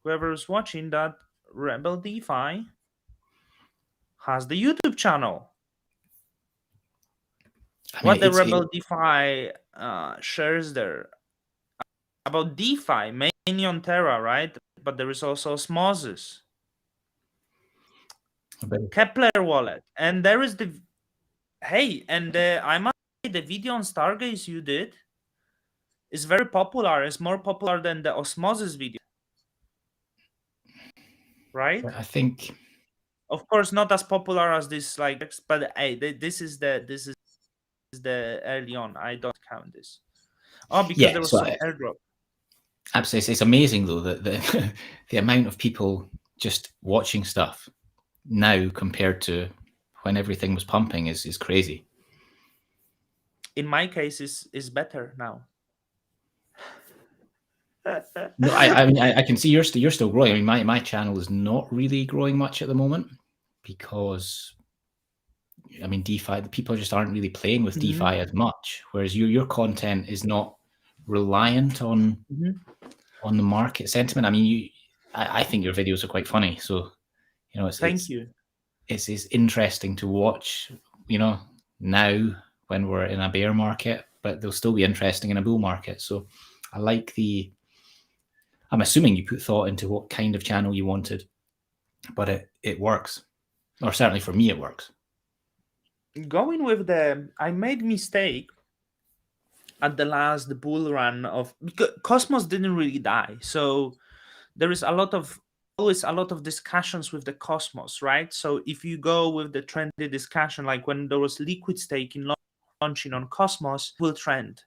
whoever's watching that Rebel DeFi has the YouTube channel. I mean, What the Rebel DeFi shares there about DeFi, mainly on Terra, right? But there is also Osmosis, Kepler wallet, and there is the and I must say the video on Stargaze you did is very popular. It's more popular than the Osmosis video, right? I think. Of course, not as popular as this, like, but hey, this is the early on. I don't count this. Oh, because Yeah. there was So some airdrop. absolutely, it's amazing though that the the amount of people just watching stuff now compared to when everything was pumping is crazy. In my case, is better now. No, I mean I can see you're still growing. I mean my channel is not really growing much at the moment because I mean DeFi, the people just aren't really playing with Mhm, DeFi as much. Whereas your content is not reliant mhm. on the market sentiment. I mean I think your videos are quite funny. So, Thank you. it's interesting to watch, now when we're in a bear market, but they'll still be interesting in a bull market. So I like I'm assuming you put thought into what kind of channel you wanted, but it works. Or certainly for me, it works. Going with I made mistake at the last bull run of, because Cosmos didn't really die. So there is always a lot of discussions with the Cosmos, right? So if you go with the trendy discussion, like when there was liquid staking launching on Cosmos, will trend.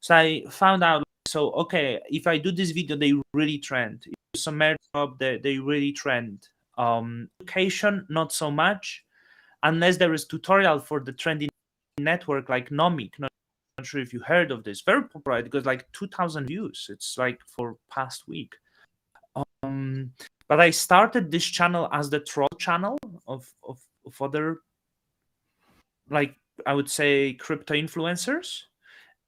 So I found out, so okay, if I do this video, they really trend. If you some airdrop, they really trend. Education, not so much, unless there is tutorial for the trending network like Nomic. Not sure if you heard of this. Very popular. It goes like 2,000 views. It's like for past week. But I started this channel as the troll channel of other, like, I would say, crypto influencers.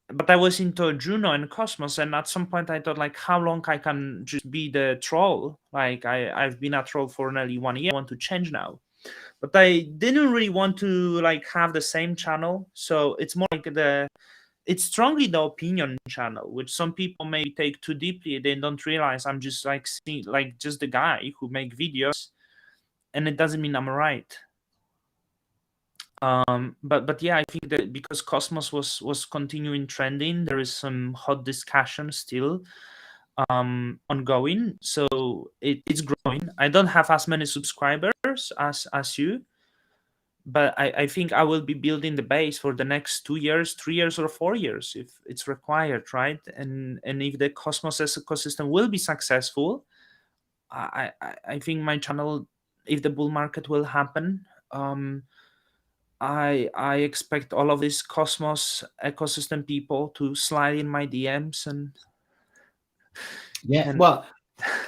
But I was into Juno and Cosmos, and at some point I thought, like, how long I can just be the troll? Like, I've been a troll for nearly 1 year. I want to change now. But I didn't really want to like have the same channel. So it's more like it's strongly the opinion channel, which some people may take too deeply. They don't realize I'm just like just the guy who make videos, and it doesn't mean I'm right. But yeah, I think that because Cosmos was continuing trending, there is some hot discussion still ongoing. So it's growing. I don't have as many subscribers as you, but I think I will be building the base for the next 2 years, 3 years, or 4 years if it's required, right? And if the Cosmos ecosystem will be successful, I think my channel, if the bull market will happen, I expect all of these Cosmos ecosystem people to slide in my DMs Yeah. and Well,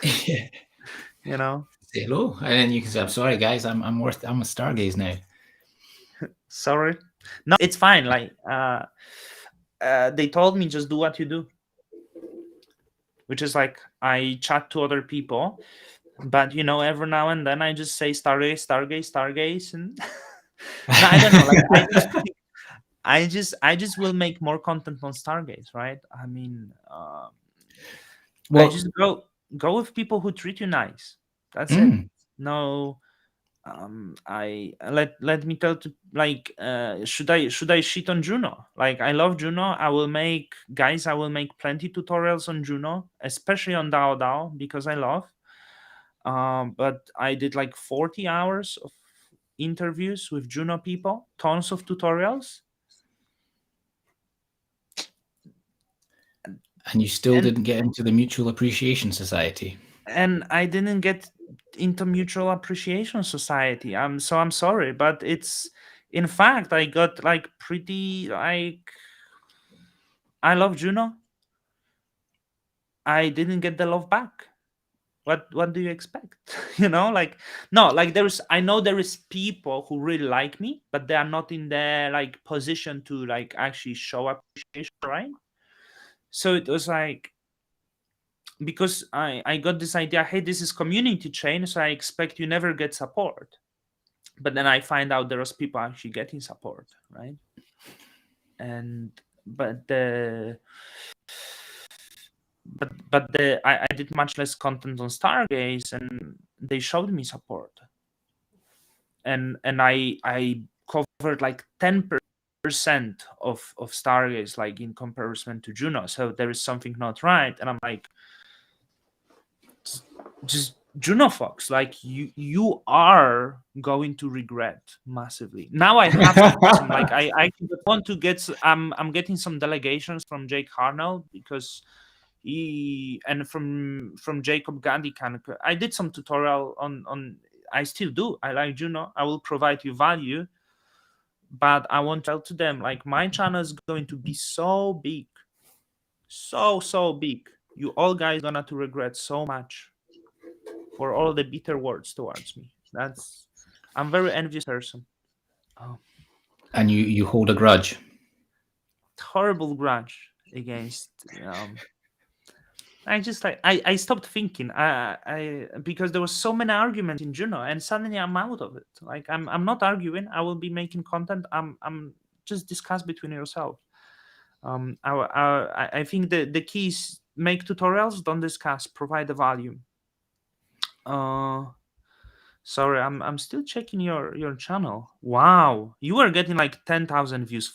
you know, say hello, and then you can say, "I'm sorry, guys. I'm a Stargaze now." sorry, no, it's fine. Like they told me just do what you do, which is like I chat to other people, but every now and then I just say Stargaze, Stargaze, Stargaze, and no, I don't know. Like I just will make more content on Stargaze, right? I mean, I Well, just go with people who treat you nice. That's it. mm, No, I let me tell to like, should I shit on Juno? Like I love Juno. I will make plenty tutorials on Juno, especially on DAO because I love. But I did like 40 hours of interviews with Juno people, tons of tutorials, and you still and didn't get into the Mutual Appreciation Society. I didn't get into Mutual Appreciation Society. I'm sorry, but it's, in fact, I got like pretty like, I love Juno. I didn't get the love back. What do you expect? Like, no, like I know there is people who really like me, but they are not in the like position to like actually show appreciation, right? So it was like, because I got this idea, hey, this is community chain, so I expect you never get support. But then I find out there was people actually getting support, right? And but the but the I did much less content on Stargaze, and they showed me support, and I covered like 10% of Stargaze, like in comparison to Juno. So there is something not right, and I'm like, just Juno Fox, like you are going to regret massively. Now I have some like I want to get I'm getting some delegations from Jake Harnell, because he, and from Jacob Gandhi kind of, I did some tutorial on I still do. I like Juno. I will provide you value, but I want to tell to them, like, my channel is going to be so big, so big. You all guys gonna to regret so much for all the bitter words towards me. I'm very envious person. Oh, And you hold a grudge. horrible grudge against I just like I stopped thinking. I because there was so many arguments in Juno, and suddenly I'm out of it. Like I'm not arguing. I will be making content. I'm just discuss between yourself. I think the key is make tutorials, don't discuss, provide the value. Sorry, I'm still checking your channel. Wow, you are getting like 10,000 views,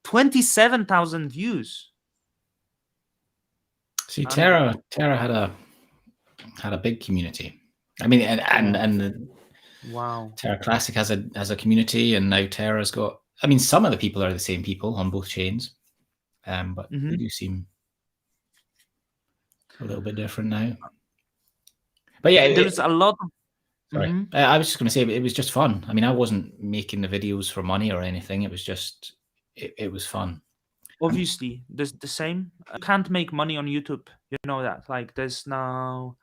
27,000 views. See, Terra had a big community. I mean, and the Wow. Terra Classic has a community, and now Terra's got. I mean, some of the people are the same people on both chains, but they do seem a little bit different now. But yeah, there's a lot of. Sorry, I was just going to say it was just fun. I mean, I wasn't making the videos for money or anything. It was just it was fun. Obviously, there's the same. You can't make money on YouTube. You know that. Like, there's no.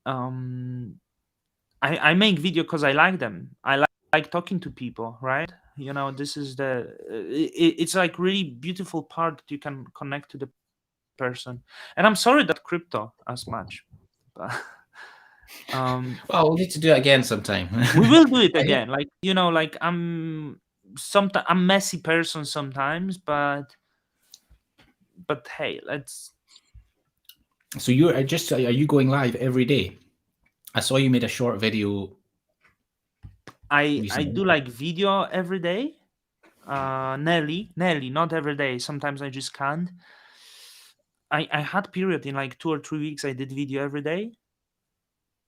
I make video because I like them. I like talking to people, right? You know, this is the. It's like really beautiful part that you can connect to the person. And I'm sorry that crypto as much, but. Well, we'll need to do it again sometime. We will do it again. Like, you know, like I'm messy person sometimes, but hey, let's. So are you going live every day? I saw you made a short video. I do like video every day. Nearly, not every day. Sometimes I just can't. I had period in like 2 or 3 weeks I did video every day,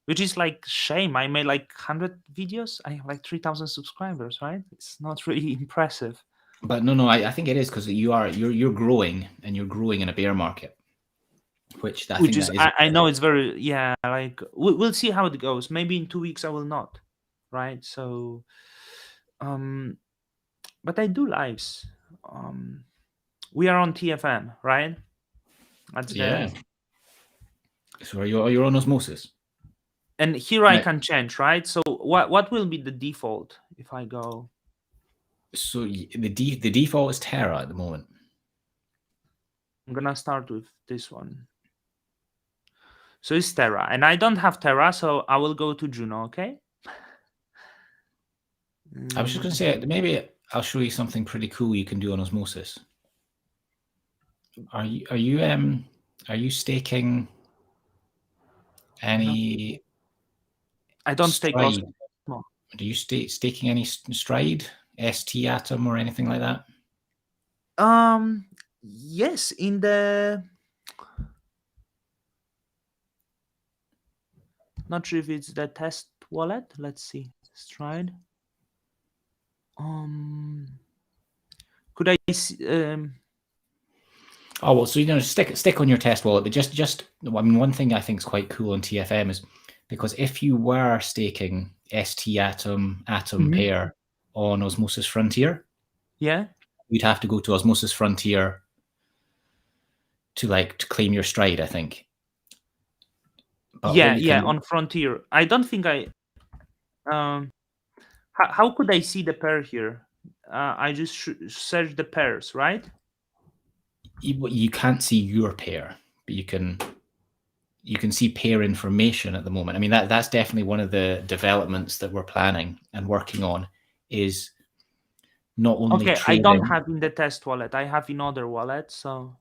which is like shame. I made like 100 videos. I have like 3,000 subscribers, right? It's not really impressive. But no, I think it is because you're growing, and you're growing in a bear market, which I know it's very like we'll see how it goes. Maybe in 2 weeks I will not, right? So, but I do lives. We are on TFN, right? That's So you're on Osmosis, and here I can change, right? So what will be the default if I go? So the default is Terra at the moment. I'm gonna start with this one. So it's Terra, and I don't have Terra, so I will go to Juno. Okay. I was just going to say, maybe I'll show you something pretty cool you can do on Osmosis. Are you staking any? I don't stake. Do you staking any Stride, ST Atom, or anything like that? Yes, in the. Not sure if it's the test wallet. Let's see. Stride. Could I see? Oh well, so stick on your test wallet, but just I mean, one thing I think is quite cool on TFM is because if you were staking ST Atom pair on Osmosis Frontier, you'd have to go to Osmosis Frontier to claim your Stride, I think. But on Frontier, I don't think I. How could I see the pair here? I just search the pairs, right? You can't see your pair, but you can see pair information at the moment. I mean, that's definitely one of the developments that we're planning and working on is not only trading. I don't have in the test wallet. I have in other wallets, so.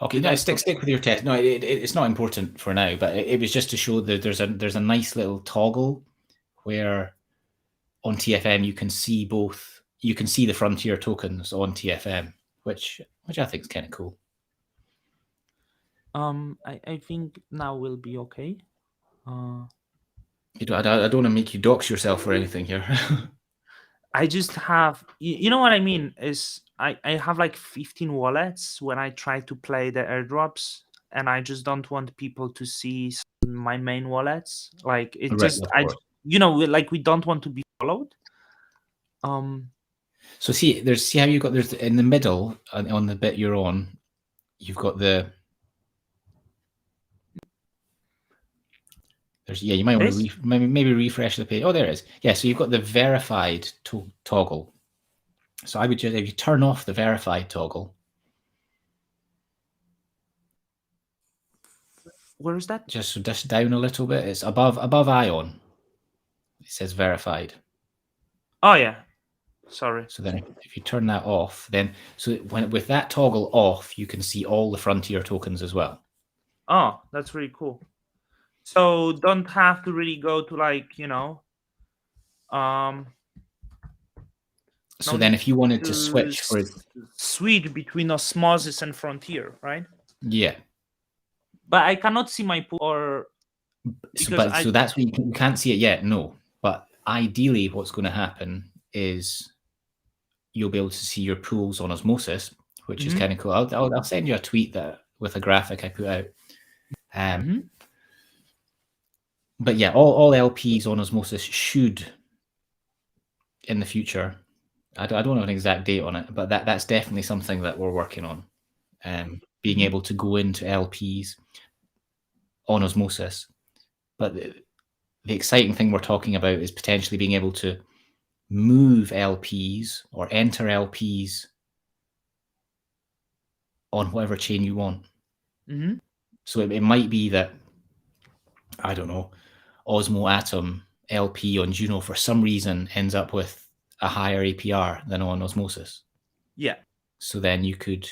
Okay, no, stick with your test. No, it's not important for now, but it was just to show that there's a nice little toggle where on TFM you can see both. You can see the Frontier tokens on TFM, which I think is kind of cool. I think now will be okay. I don't want to make you dox yourself or anything here. I just have, you know what I mean? Is I have like 15 wallets when I try to play the airdrops, and I just don't want people to see my main wallets. Like it just, like we don't want to be followed. So see how you got there's in the middle on the bit you're on, you've got the. You might want to maybe refresh the page. Oh, there it is. Yeah, so you've got the verified toggle. So I would just, if you turn off the verified toggle, Where is that? Just down a little bit. It's above Ion. It says verified. Oh yeah, sorry. So then if you turn that off, then with that toggle off, you can see all the Frontier tokens as well. Oh, that's really cool. So don't have to really go to like, So then if you wanted to switch switch between Osmosis and Frontier, right? Yeah. But I cannot see my pool or so that's what you can't see it yet, no. But ideally what's going to happen is you'll be able to see your pools on Osmosis, which is kind of cool. I'll send you a tweet with a graphic I put out. But yeah, all LPs on Osmosis should, in the future, I don't have an exact date on it, but that's definitely something that we're working on. Being able to go into LPs on Osmosis. But the exciting thing we're talking about is potentially being able to move LPs or enter LPs on whatever chain you want. So it might be that, I don't know, Osmo Atom LP on Juno for some reason ends up with a higher APR than on Osmosis. Yeah. So then you could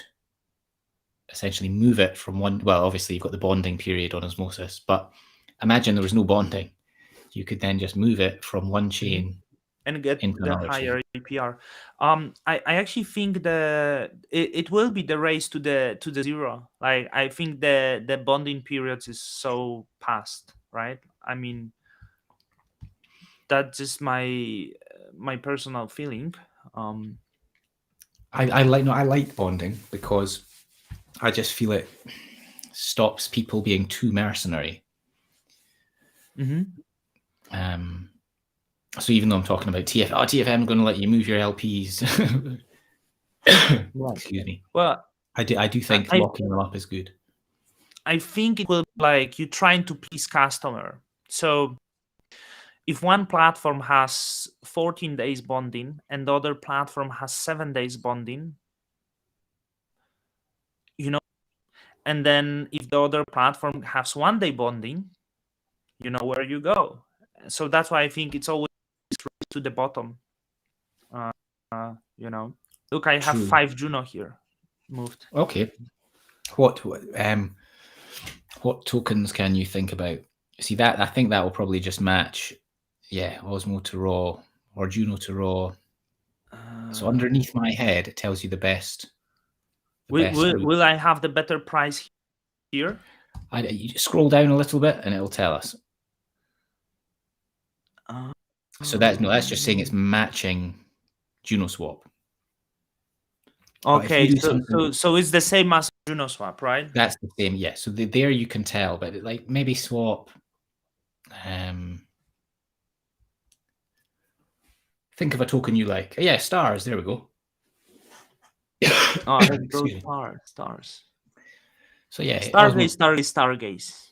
essentially move it from one. Well, obviously you've got the bonding period on Osmosis, but imagine there was no bonding. You could then just move it from one chain and get into the higher APR. I actually think it will be the race to the zero. Like I think the bonding periods is so past, right? I mean, that's just my personal feeling. I like bonding because I just feel it stops people being too mercenary. So even though I'm talking about TFM going to let you move your LPs, excuse me. Well, I do think locking them up is good. I think it will be like you trying to please customer. So if one platform has 14 days bonding and the other platform has 7 days bonding, and then if the other platform has 1 day bonding, you know where you go. So that's why I think it's always to the bottom. Look, I have 5 Juno here moved. Okay. What tokens can you think about? See, that I think that will probably just match, Osmo to raw or Juno to raw. So underneath my head, it tells you the best. Will I have the better price here? You scroll down a little bit, and it'll tell us. So that's just saying it's matching Juno swap. Okay, so it's the same as Juno swap, right? That's the same, yeah. So there you can tell, but like maybe swap. Think of a token you like. Yeah, stars. There we go. Stars. So yeah, Stargaze.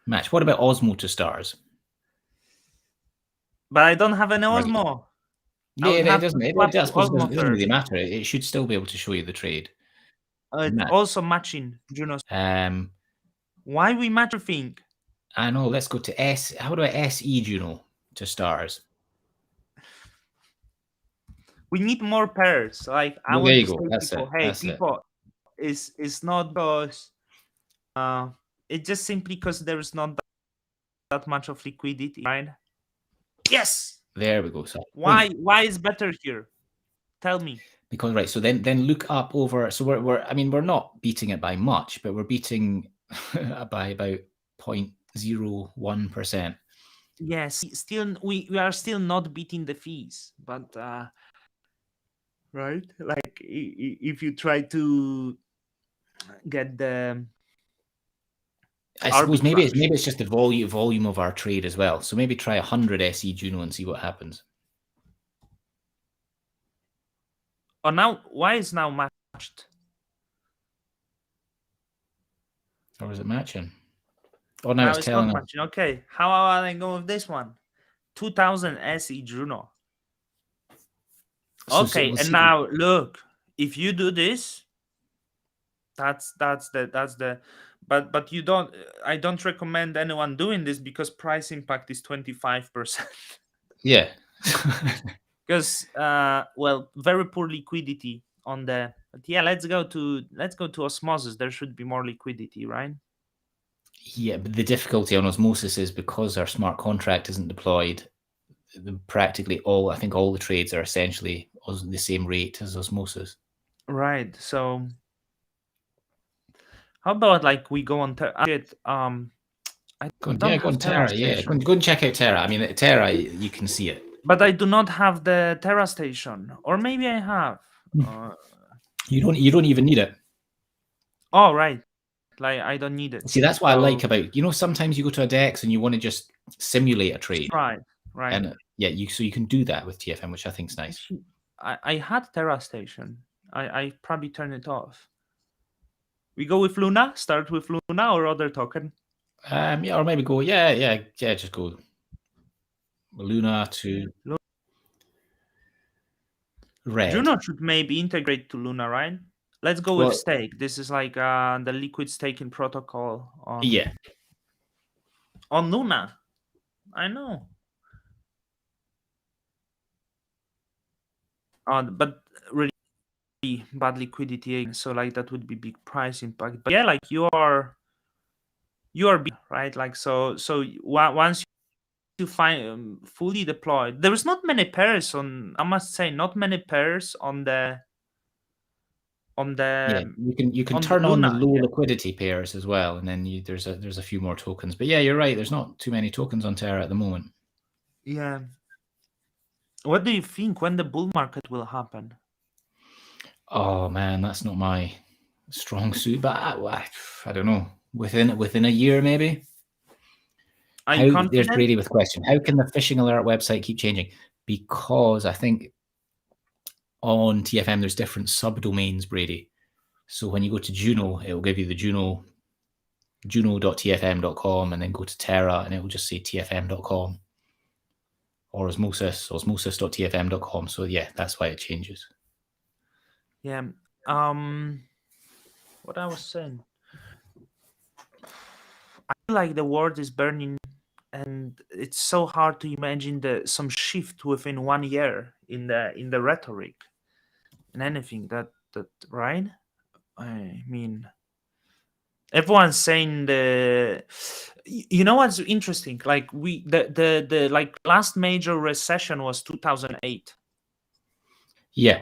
Match. What about Osmo to stars? But I don't have an Osmo. Yeah, it doesn't really matter. It should still be able to show you the trade. Also matching Juno. Why we match a thing? I know. Let's go to S. How about SE Juno to stars? We need more pairs. Like I want to say people, hey, people, it's not because it's just simply because there is not that much of liquidity, right? Yes. There we go. So why is better here? Tell me. Because so then look up over. So we're not beating it by much, but we're beating by about 0.01%. Yes, still we are still not beating the fees, but right? Like if you try to get the I suppose maybe it's just the volume of our trade as well. So maybe try 100 SE Juno and see what happens. Oh, now why is now matched? Or is it matching? Oh, now it's telling us. Okay, how about I go with this one? 2000 SE Juno. Okay, and now look, if you do this, That's the but you don't I don't recommend anyone doing this because price impact is 25%. Yeah. Because well, very poor liquidity on the, but yeah, let's go to osmosis. There should be more liquidity, right? Yeah, but the difficulty on osmosis is because our smart contract isn't deployed, practically all, I think all the trades are essentially the same rate as osmosis. Right. So how about like we go on I don't Go have on Terra Terra. Yeah, station, go and check out Terra. I mean, Terra, you can see it. but I do not have the Terra station, or maybe I have. Uh, You don't even need it. oh, right. Like I don't need it. See, that's what I like So about, sometimes you go to a DEX and you want to just simulate a trade. right, right. And yeah, so you can do that with TFM, which I think is nice. Actually, I had Terra station. I probably turn it off. We go with Luna. Start with Luna or other token. Yeah, or maybe go, just go Luna to red. Juno should maybe integrate to Luna, right? Let's go with Well, stake. This is like the liquid staking protocol yeah. on Luna. I know. But really bad liquidity, so like that would be big price impact. But yeah, like you are big, right? Like once you find fully deployed, there is not many pairs on. I must say, not many pairs on the Yeah, you can on the turn on the Luna. low Yeah. liquidity pairs as well, and then there's a few more tokens. But yeah, you're right. There's not too many tokens on Terra at the moment. Yeah. What do you think when the bull market will happen? Oh man, that's not my strong suit. But I don't know. Within a year, maybe. Are you There's confident? Brady with question. How can the phishing alert website keep changing? Because I think on TFM there's different subdomains, Brady. So when you go to Juno, it will give you the juno.tfm.com, and then go to Terra, and it will just say tfm.com, or osmosis.tfm.com. So yeah, that's why it changes. Yeah. What I was saying. I feel like the world is burning, and it's so hard to imagine some shift within 1 year in the rhetoric and anything that right. I mean, everyone's saying you know what's interesting, like the like last major recession was 2008. Yeah.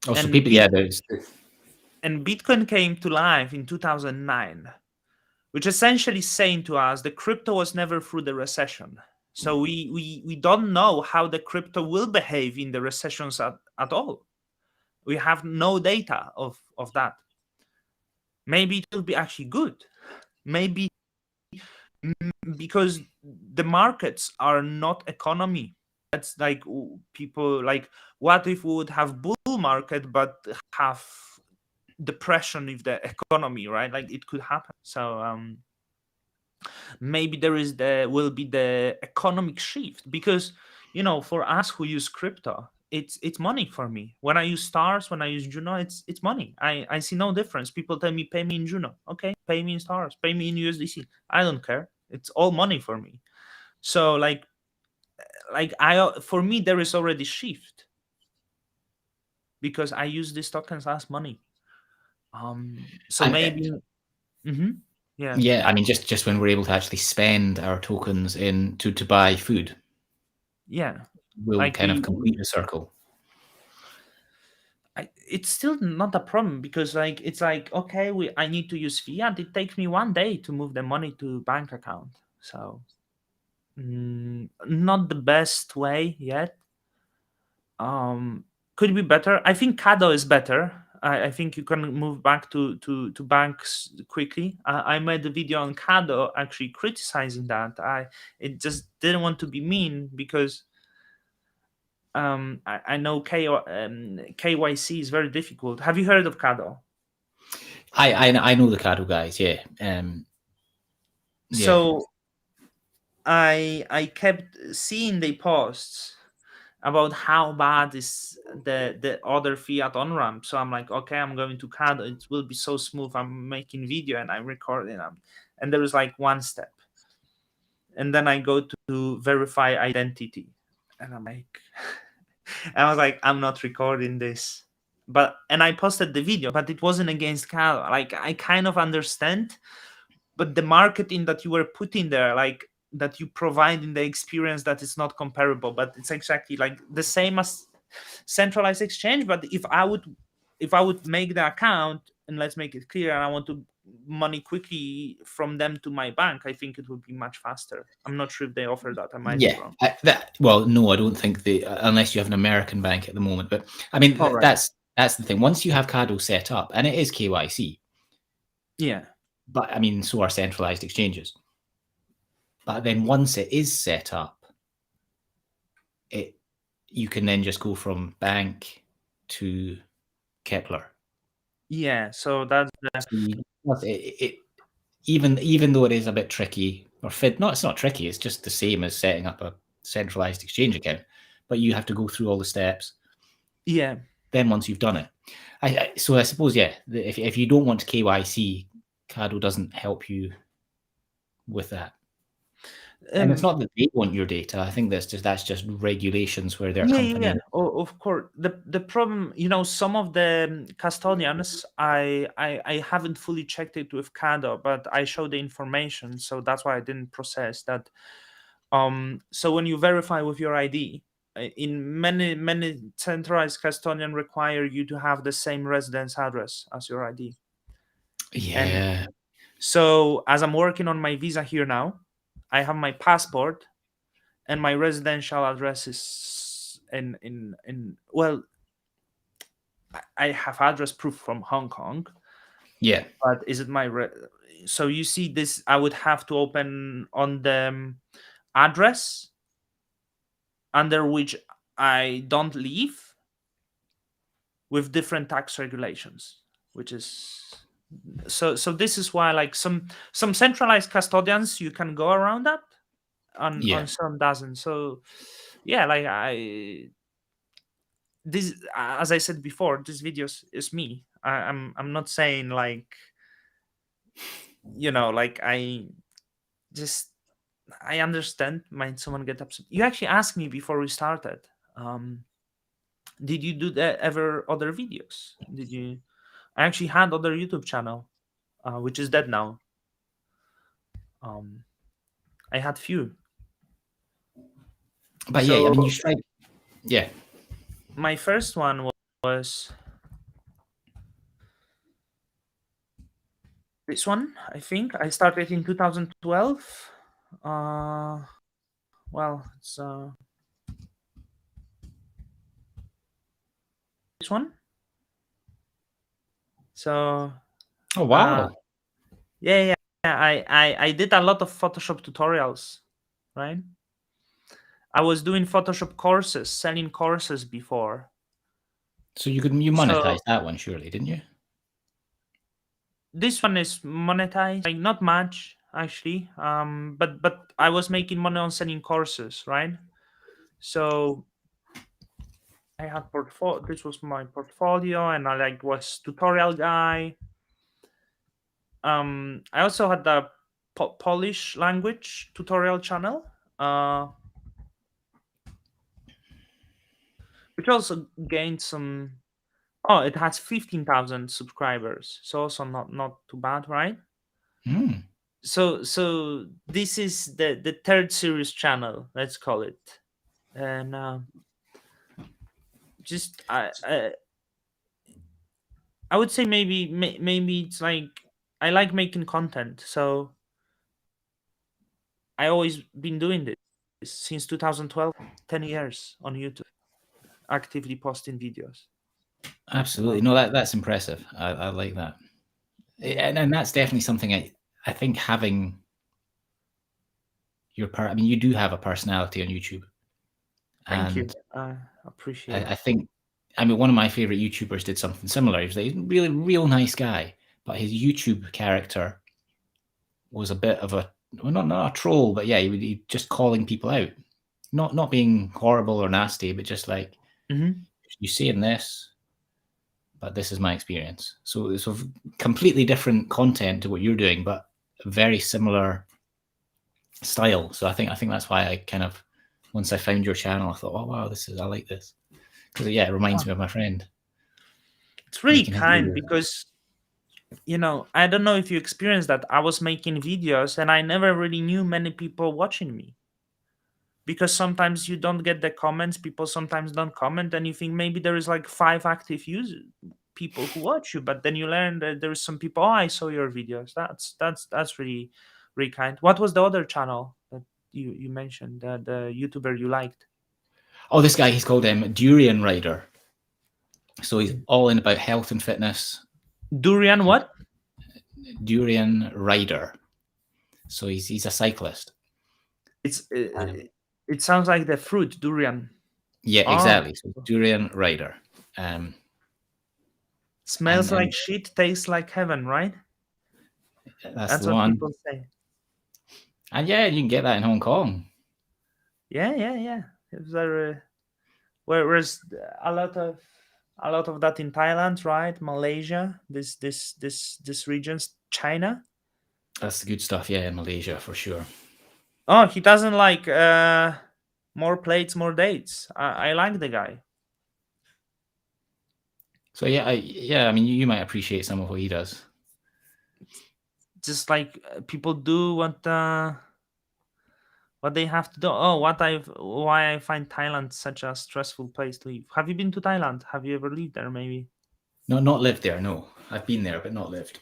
Oh, so and people, yeah, there's and Bitcoin came to life in 2009, which essentially saying to us the crypto was never through the recession. So we don't know how the crypto will behave in the recessions at all. We have no data of that. Maybe it will be actually good. Maybe because the markets are not economy. That's like people like, what if we would have bull market but have depression if the economy, right? Like it could happen. So maybe will be the economic shift, because for us who use crypto, it's money for me. When I use stars, when I use Juno, it's money. I see no difference. People tell me pay me in Juno. Okay, pay me in stars, pay me in USDC. I don't care. It's all money for me. So like I for me there is already shift because I use these tokens as money. So maybe yeah. yeah, I mean, just when we're able to actually spend our tokens to buy food, Yeah, we'll like kind of complete the circle. it's still not a problem, because like it's like, okay, I need to use fiat. It takes me 1 day to move the money to bank account. So not the best way yet. Could be better. I think Kado is better. I think you can move back to banks quickly. I made a video on Kado actually criticizing that. It just didn't want to be mean because I know KYC is very difficult. Have you heard of Kado? I know the Cado guys, yeah. So I kept seeing the posts, about how bad is the other fiat on ramp. So I'm like, okay, I'm going to Cado. It will be so smooth. I'm making video and I'm recording them, and there is like one step, and then I go to verify identity, and I'm like, I was like, I'm not recording this. And I posted the video, but it wasn't against Cado. Like, I kind of understand, but the marketing that you were putting there, like that you provide in the experience, that is not comparable. But it's exactly like the same as centralized exchange. But if I would make the account, and let's make it clear, and I want to money quickly from them to my bank, I think it would be much faster. I'm not sure if they offer that. I might be Yeah, wrong. well, no, I don't think they, unless you have an American bank at the moment. But I mean, All right. that's the thing. Once you have Cado set up, and it is KYC, Yeah. but I mean, so are centralized exchanges. But then once it is set up, you can then just go from bank to Kepler. Yeah. So that's even though it is a bit tricky, it's not tricky. It's just the same as setting up a centralized exchange account, but you have to go through all the steps. Yeah. Then once you've done it, so I suppose, yeah, if you don't want KYC, Cado doesn't help you with that. And it's not that they want your data. I think that's just regulations where their company. Yeah. Oh, of course. The problem, some of the custodians, I haven't fully checked it with Cado, but I show the information, so that's why I didn't process that. So when you verify with your ID, in many centralized custodian require you to have the same residence address as your ID. Yeah. And so as I'm working on my visa here now, I have my passport, and my residential address is in well, I have address proof from Hong Kong. Yeah. But is it my so you see this, I would have to open on the address under which I don't live, with different tax regulations, which is so this is why, like, some centralized custodians, you can go around that, on some doesn't. So yeah, like, this, as I said before, this video is me. I'm not saying, like, like, I understand, might someone get upset. You actually asked me before we started, did you do ever other videos? I actually had other YouTube channel, which is dead now. I had few. But yeah, I mean, you strike. Yeah. My first one was this one. I think I started in 2012. Well, it's this one. So. Oh wow. Yeah. I did a lot of Photoshop tutorials, right? I was doing Photoshop courses, selling courses before. So you monetized that one, surely, didn't you? This one is monetized, like, not much actually. But I was making money on selling courses, right? So I had portfolio. This was my portfolio, and I was tutorial guy. I also had the Polish language tutorial channel, which also gained some. Oh, it has 15,000 subscribers, so also not too bad, right? So this is the third series channel, let's call it, and just I would say maybe it's like, I like making content, so I always been doing this since 2012, 10 years on YouTube, actively posting videos. Absolutely. No, that's impressive. I like that. And that's definitely something I think having I mean, you do have a personality on YouTube. Thank you. Appreciate it. I think, I mean, one of my favorite YouTubers did something similar. He was a really, real nice guy, but his YouTube character was a bit of a, well, not a troll, but yeah, he just calling people out. not being horrible or nasty, but just like Mm-hmm. you saying this, but this is my experience. So it's sort of completely different content to what you're doing, but very similar style. So I think that's why I kind of, once I found your channel, I thought, oh wow, I like this, because yeah, it reminds me of my friend It's really making his kind videos. because I don't know if you experienced that. I was making videos and I never really knew many people watching me, because sometimes you don't get the comments. People sometimes don't comment, and you think maybe there is like 5 active user people who watch you, but then you learn that there is some people. Oh, I saw your videos. That's really really kind. What was the other channel that you mentioned? The YouTuber you liked? Oh, this guy, he's called Durian Rider. So he's all in about health and fitness. Durian what? Durian Rider. So he's a cyclist. It's Um, it sounds like the fruit durian. yeah, Oh, exactly. So Durian Rider. Um, smells like and shit, tastes like heaven, right? that's That's the what one. people say. And yeah, you can get that in Hong Kong. Yeah. It's very, whereas a lot of that in Thailand, right? Malaysia, this regions, China. That's the good stuff. Yeah, in Malaysia for sure. Oh, he doesn't like more plates, more dates. I like the guy. So yeah, I mean, you might appreciate some of what he does. Just like people do what they have to do. Oh, why I find Thailand such a stressful place to live. Have you been to Thailand? Have you ever lived there? Maybe. No, not lived there. No, I've been there, but not lived.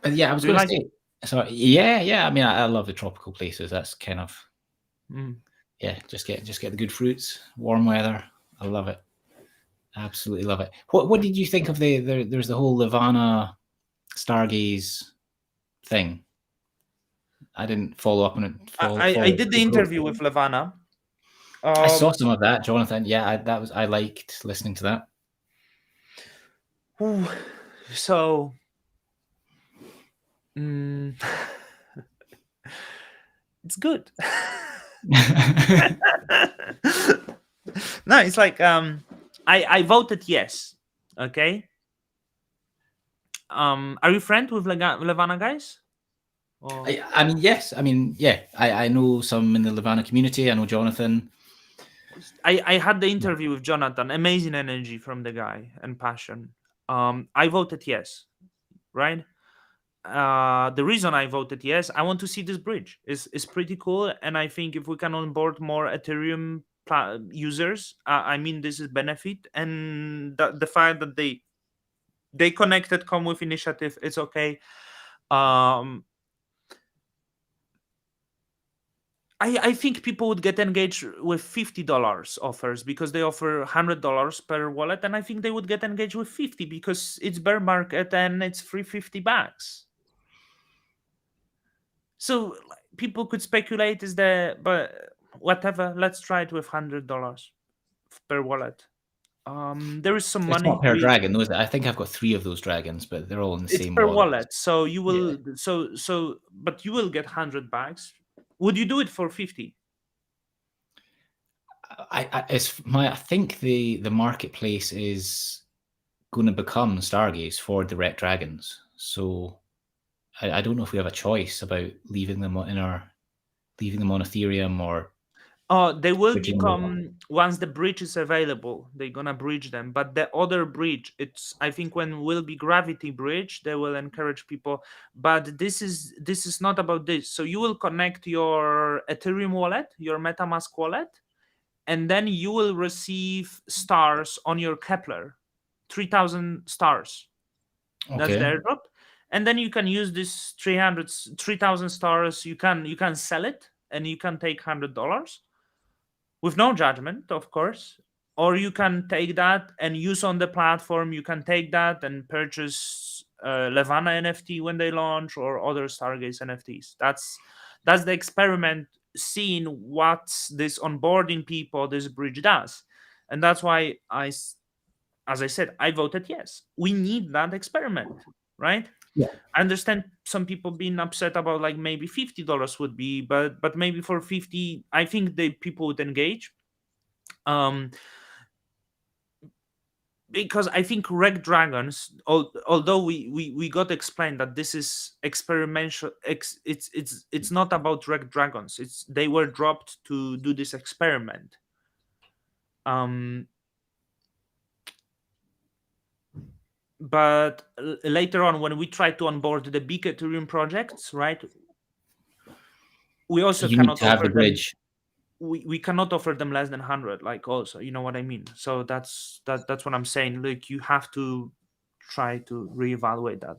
But yeah, I was Do you going to like say. it? So yeah. I mean, I love the tropical places. That's kind of, Mm. yeah. Just get the good fruits, warm weather. I love it. Absolutely love it. What did you think of there's the whole Levana Stargaze thing? I didn't follow up on it. I Follow did the the growth. interview with Levana. I saw Um, some of that, Jonathan. Yeah, I liked listening to that. whew, so mm, it's good. No, it's like I voted yes. Okay. Are you friends with Levana guys? Or I mean, yes. I mean, yeah. I know some in the Levana community. I know Jonathan. I had the interview with Jonathan. Amazing energy from the guy and passion. I voted yes, right? The reason I voted yes, I want to see this bridge. Is pretty cool, and I think if we can onboard more Ethereum users, I mean this is benefit, and the fact that they connected, come with initiative, it's okay. Um, I think people would get engaged with $50 offers because they offer $100 per wallet, and I think they would get engaged with 50 because it's bear market and it's free $50. So like, people could speculate is the but whatever. Let's try it with $100 per wallet. There is some It's money. not per dragon, those. I think I've got 3 of those dragons, but they're all in the It's same per wallet. wallet, so you Yeah. will but you will get $100. Would you do it for 50? I think the marketplace is going to become Stargaze for direct dragons. So I don't know if we have a choice about leaving them on Ethereum or Oh, they will switching them over. become once the bridge is available. They're gonna bridge them, but the other bridge, it's I think when will be Gravity Bridge, they will encourage people. But this is not about this. So you will connect your Ethereum wallet, your MetaMask wallet, and then you will receive stars on your Kepler, 3,000 stars. That's the Okay. airdrop, and then you can use this 3,000 stars. You can sell it, and you can take $100 with no judgment, of course. Or you can take that and use on the platform. You can take that and purchase Levana NFT when they launch or other Stargaze NFTs. That's the experiment, seeing what this onboarding people, this bridge does, and that's why as I said, I voted yes. We need that experiment. right? Yeah. I understand some people being upset about like maybe $50 would be, but maybe for 50, I think the people would engage. Um, because I think Red Dragons, although we got explained that this is experimental, it's not about Red Dragons. It's they were dropped to do this experiment. Um, but later on, when we try to onboard the big Ethereum projects, right, we also You need cannot to have offer the them. bridge. We cannot offer them less than 100. Like, also, you know what I mean. So that's what I'm saying. Like, you have to try to reevaluate that.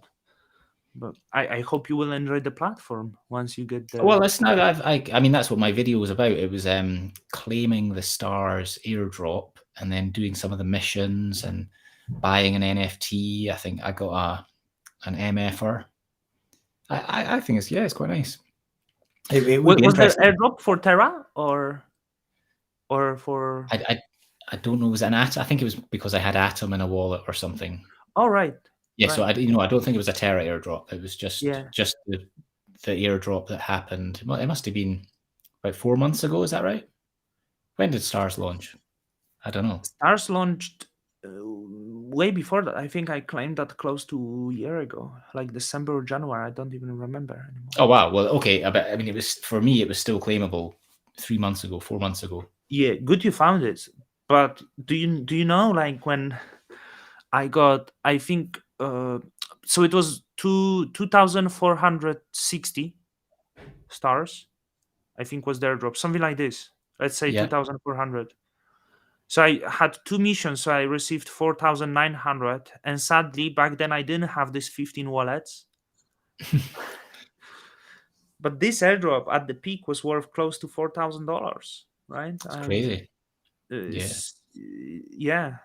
But I hope you will enjoy the platform once you get the. Well, it's now. I mean, that's what my video was about. It was claiming the stars airdrop and then doing some of the missions and buying an NFT. I think I got an MFR. I think it's quite nice. It would be Was there interesting. airdrop for Terra or for? I don't know. Was it an Atom? I think it was because I had Atom in a wallet or something. Oh, right. Yeah. So Right. I don't think it was a Terra airdrop. It was just Yeah. the airdrop that happened. Well, it must have been about 4 months ago. Is that right? When did Stars launch? I don't know. Stars launched way before that. I think I claimed that close to a year ago, like December or January. I don't even remember anymore. Oh wow. Well, okay. I mean, it was for me. It was still claimable 3 months ago, 4 months ago. Yeah, good you found it. But do you know, like, when I got, I think, so it was 2,460 stars, I think, was their drop, something like this. Let's say Yeah. 2,400. So I had two missions, so I received 4,900. And sadly, back then I didn't have these 15 wallets. But this airdrop at the peak was worth close to $4,000, right? It's crazy. Yeah. Yeah.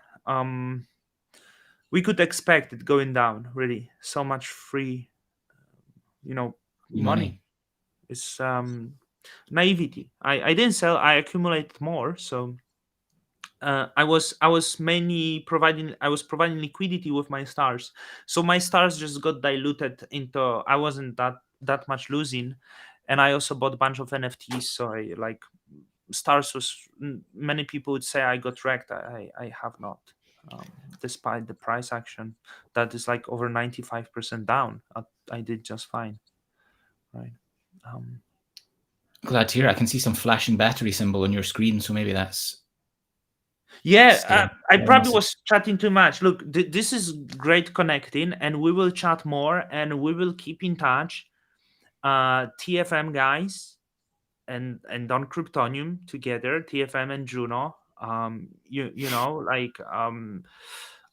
We could expect it going down, really. So much free, money. Money. It's naivety. I didn't sell, I accumulated more. So I was mainly providing liquidity with my stars. So my stars just got diluted into, I wasn't that much losing. And I also bought a bunch of NFTs. So I, like, stars was, many people would say I got wrecked. I have not. Despite the price action that is like over 95% down, I did just fine, right? Glad to hear. I can see some flashing battery symbol on your screen, so maybe that's Yeah, I probably message. was chatting too much. Look, this is great connecting, and we will chat more, and we will keep in touch. TFM guys, and on Kryptonium together, TFM and Juno. You know, like,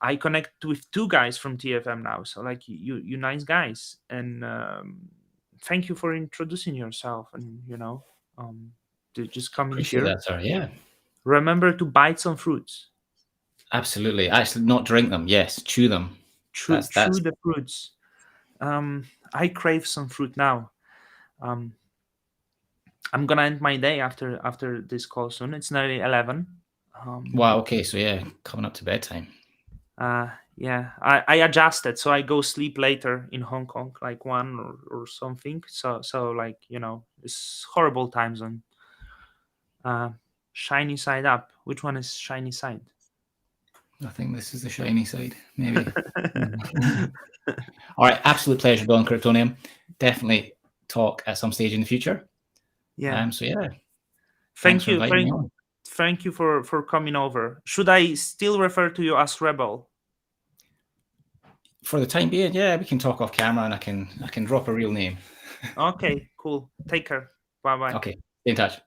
I connect with two guys from TFM now, so like, you nice guys, and thank you for introducing yourself, and to just coming Appreciate here. that, sir. Yeah. Remember to bite some fruits. Absolutely. Actually, not drink them. Yes, chew them. Chew That's the fruits. I crave some fruit now. Um, I'm gonna end my day after this call soon. It's nearly 11. wow. Okay, so yeah, coming up to bedtime. Yeah, I adjusted, so I go sleep later in Hong Kong, like 1 or something. So like, it's horrible time zone. Shiny side up. Which one is shiny side? I think this is the shiny side, maybe. All right, absolute pleasure, Don Kryptonium. Definitely talk at some stage in the future. Yeah. So yeah, Thank thanks for you. inviting me on. Thank you for coming over. Should I still refer to you as Rebel? For the time being, yeah, we can talk off camera, and I can drop a real name. Okay, cool. Take care. Bye bye. Okay, stay in touch. See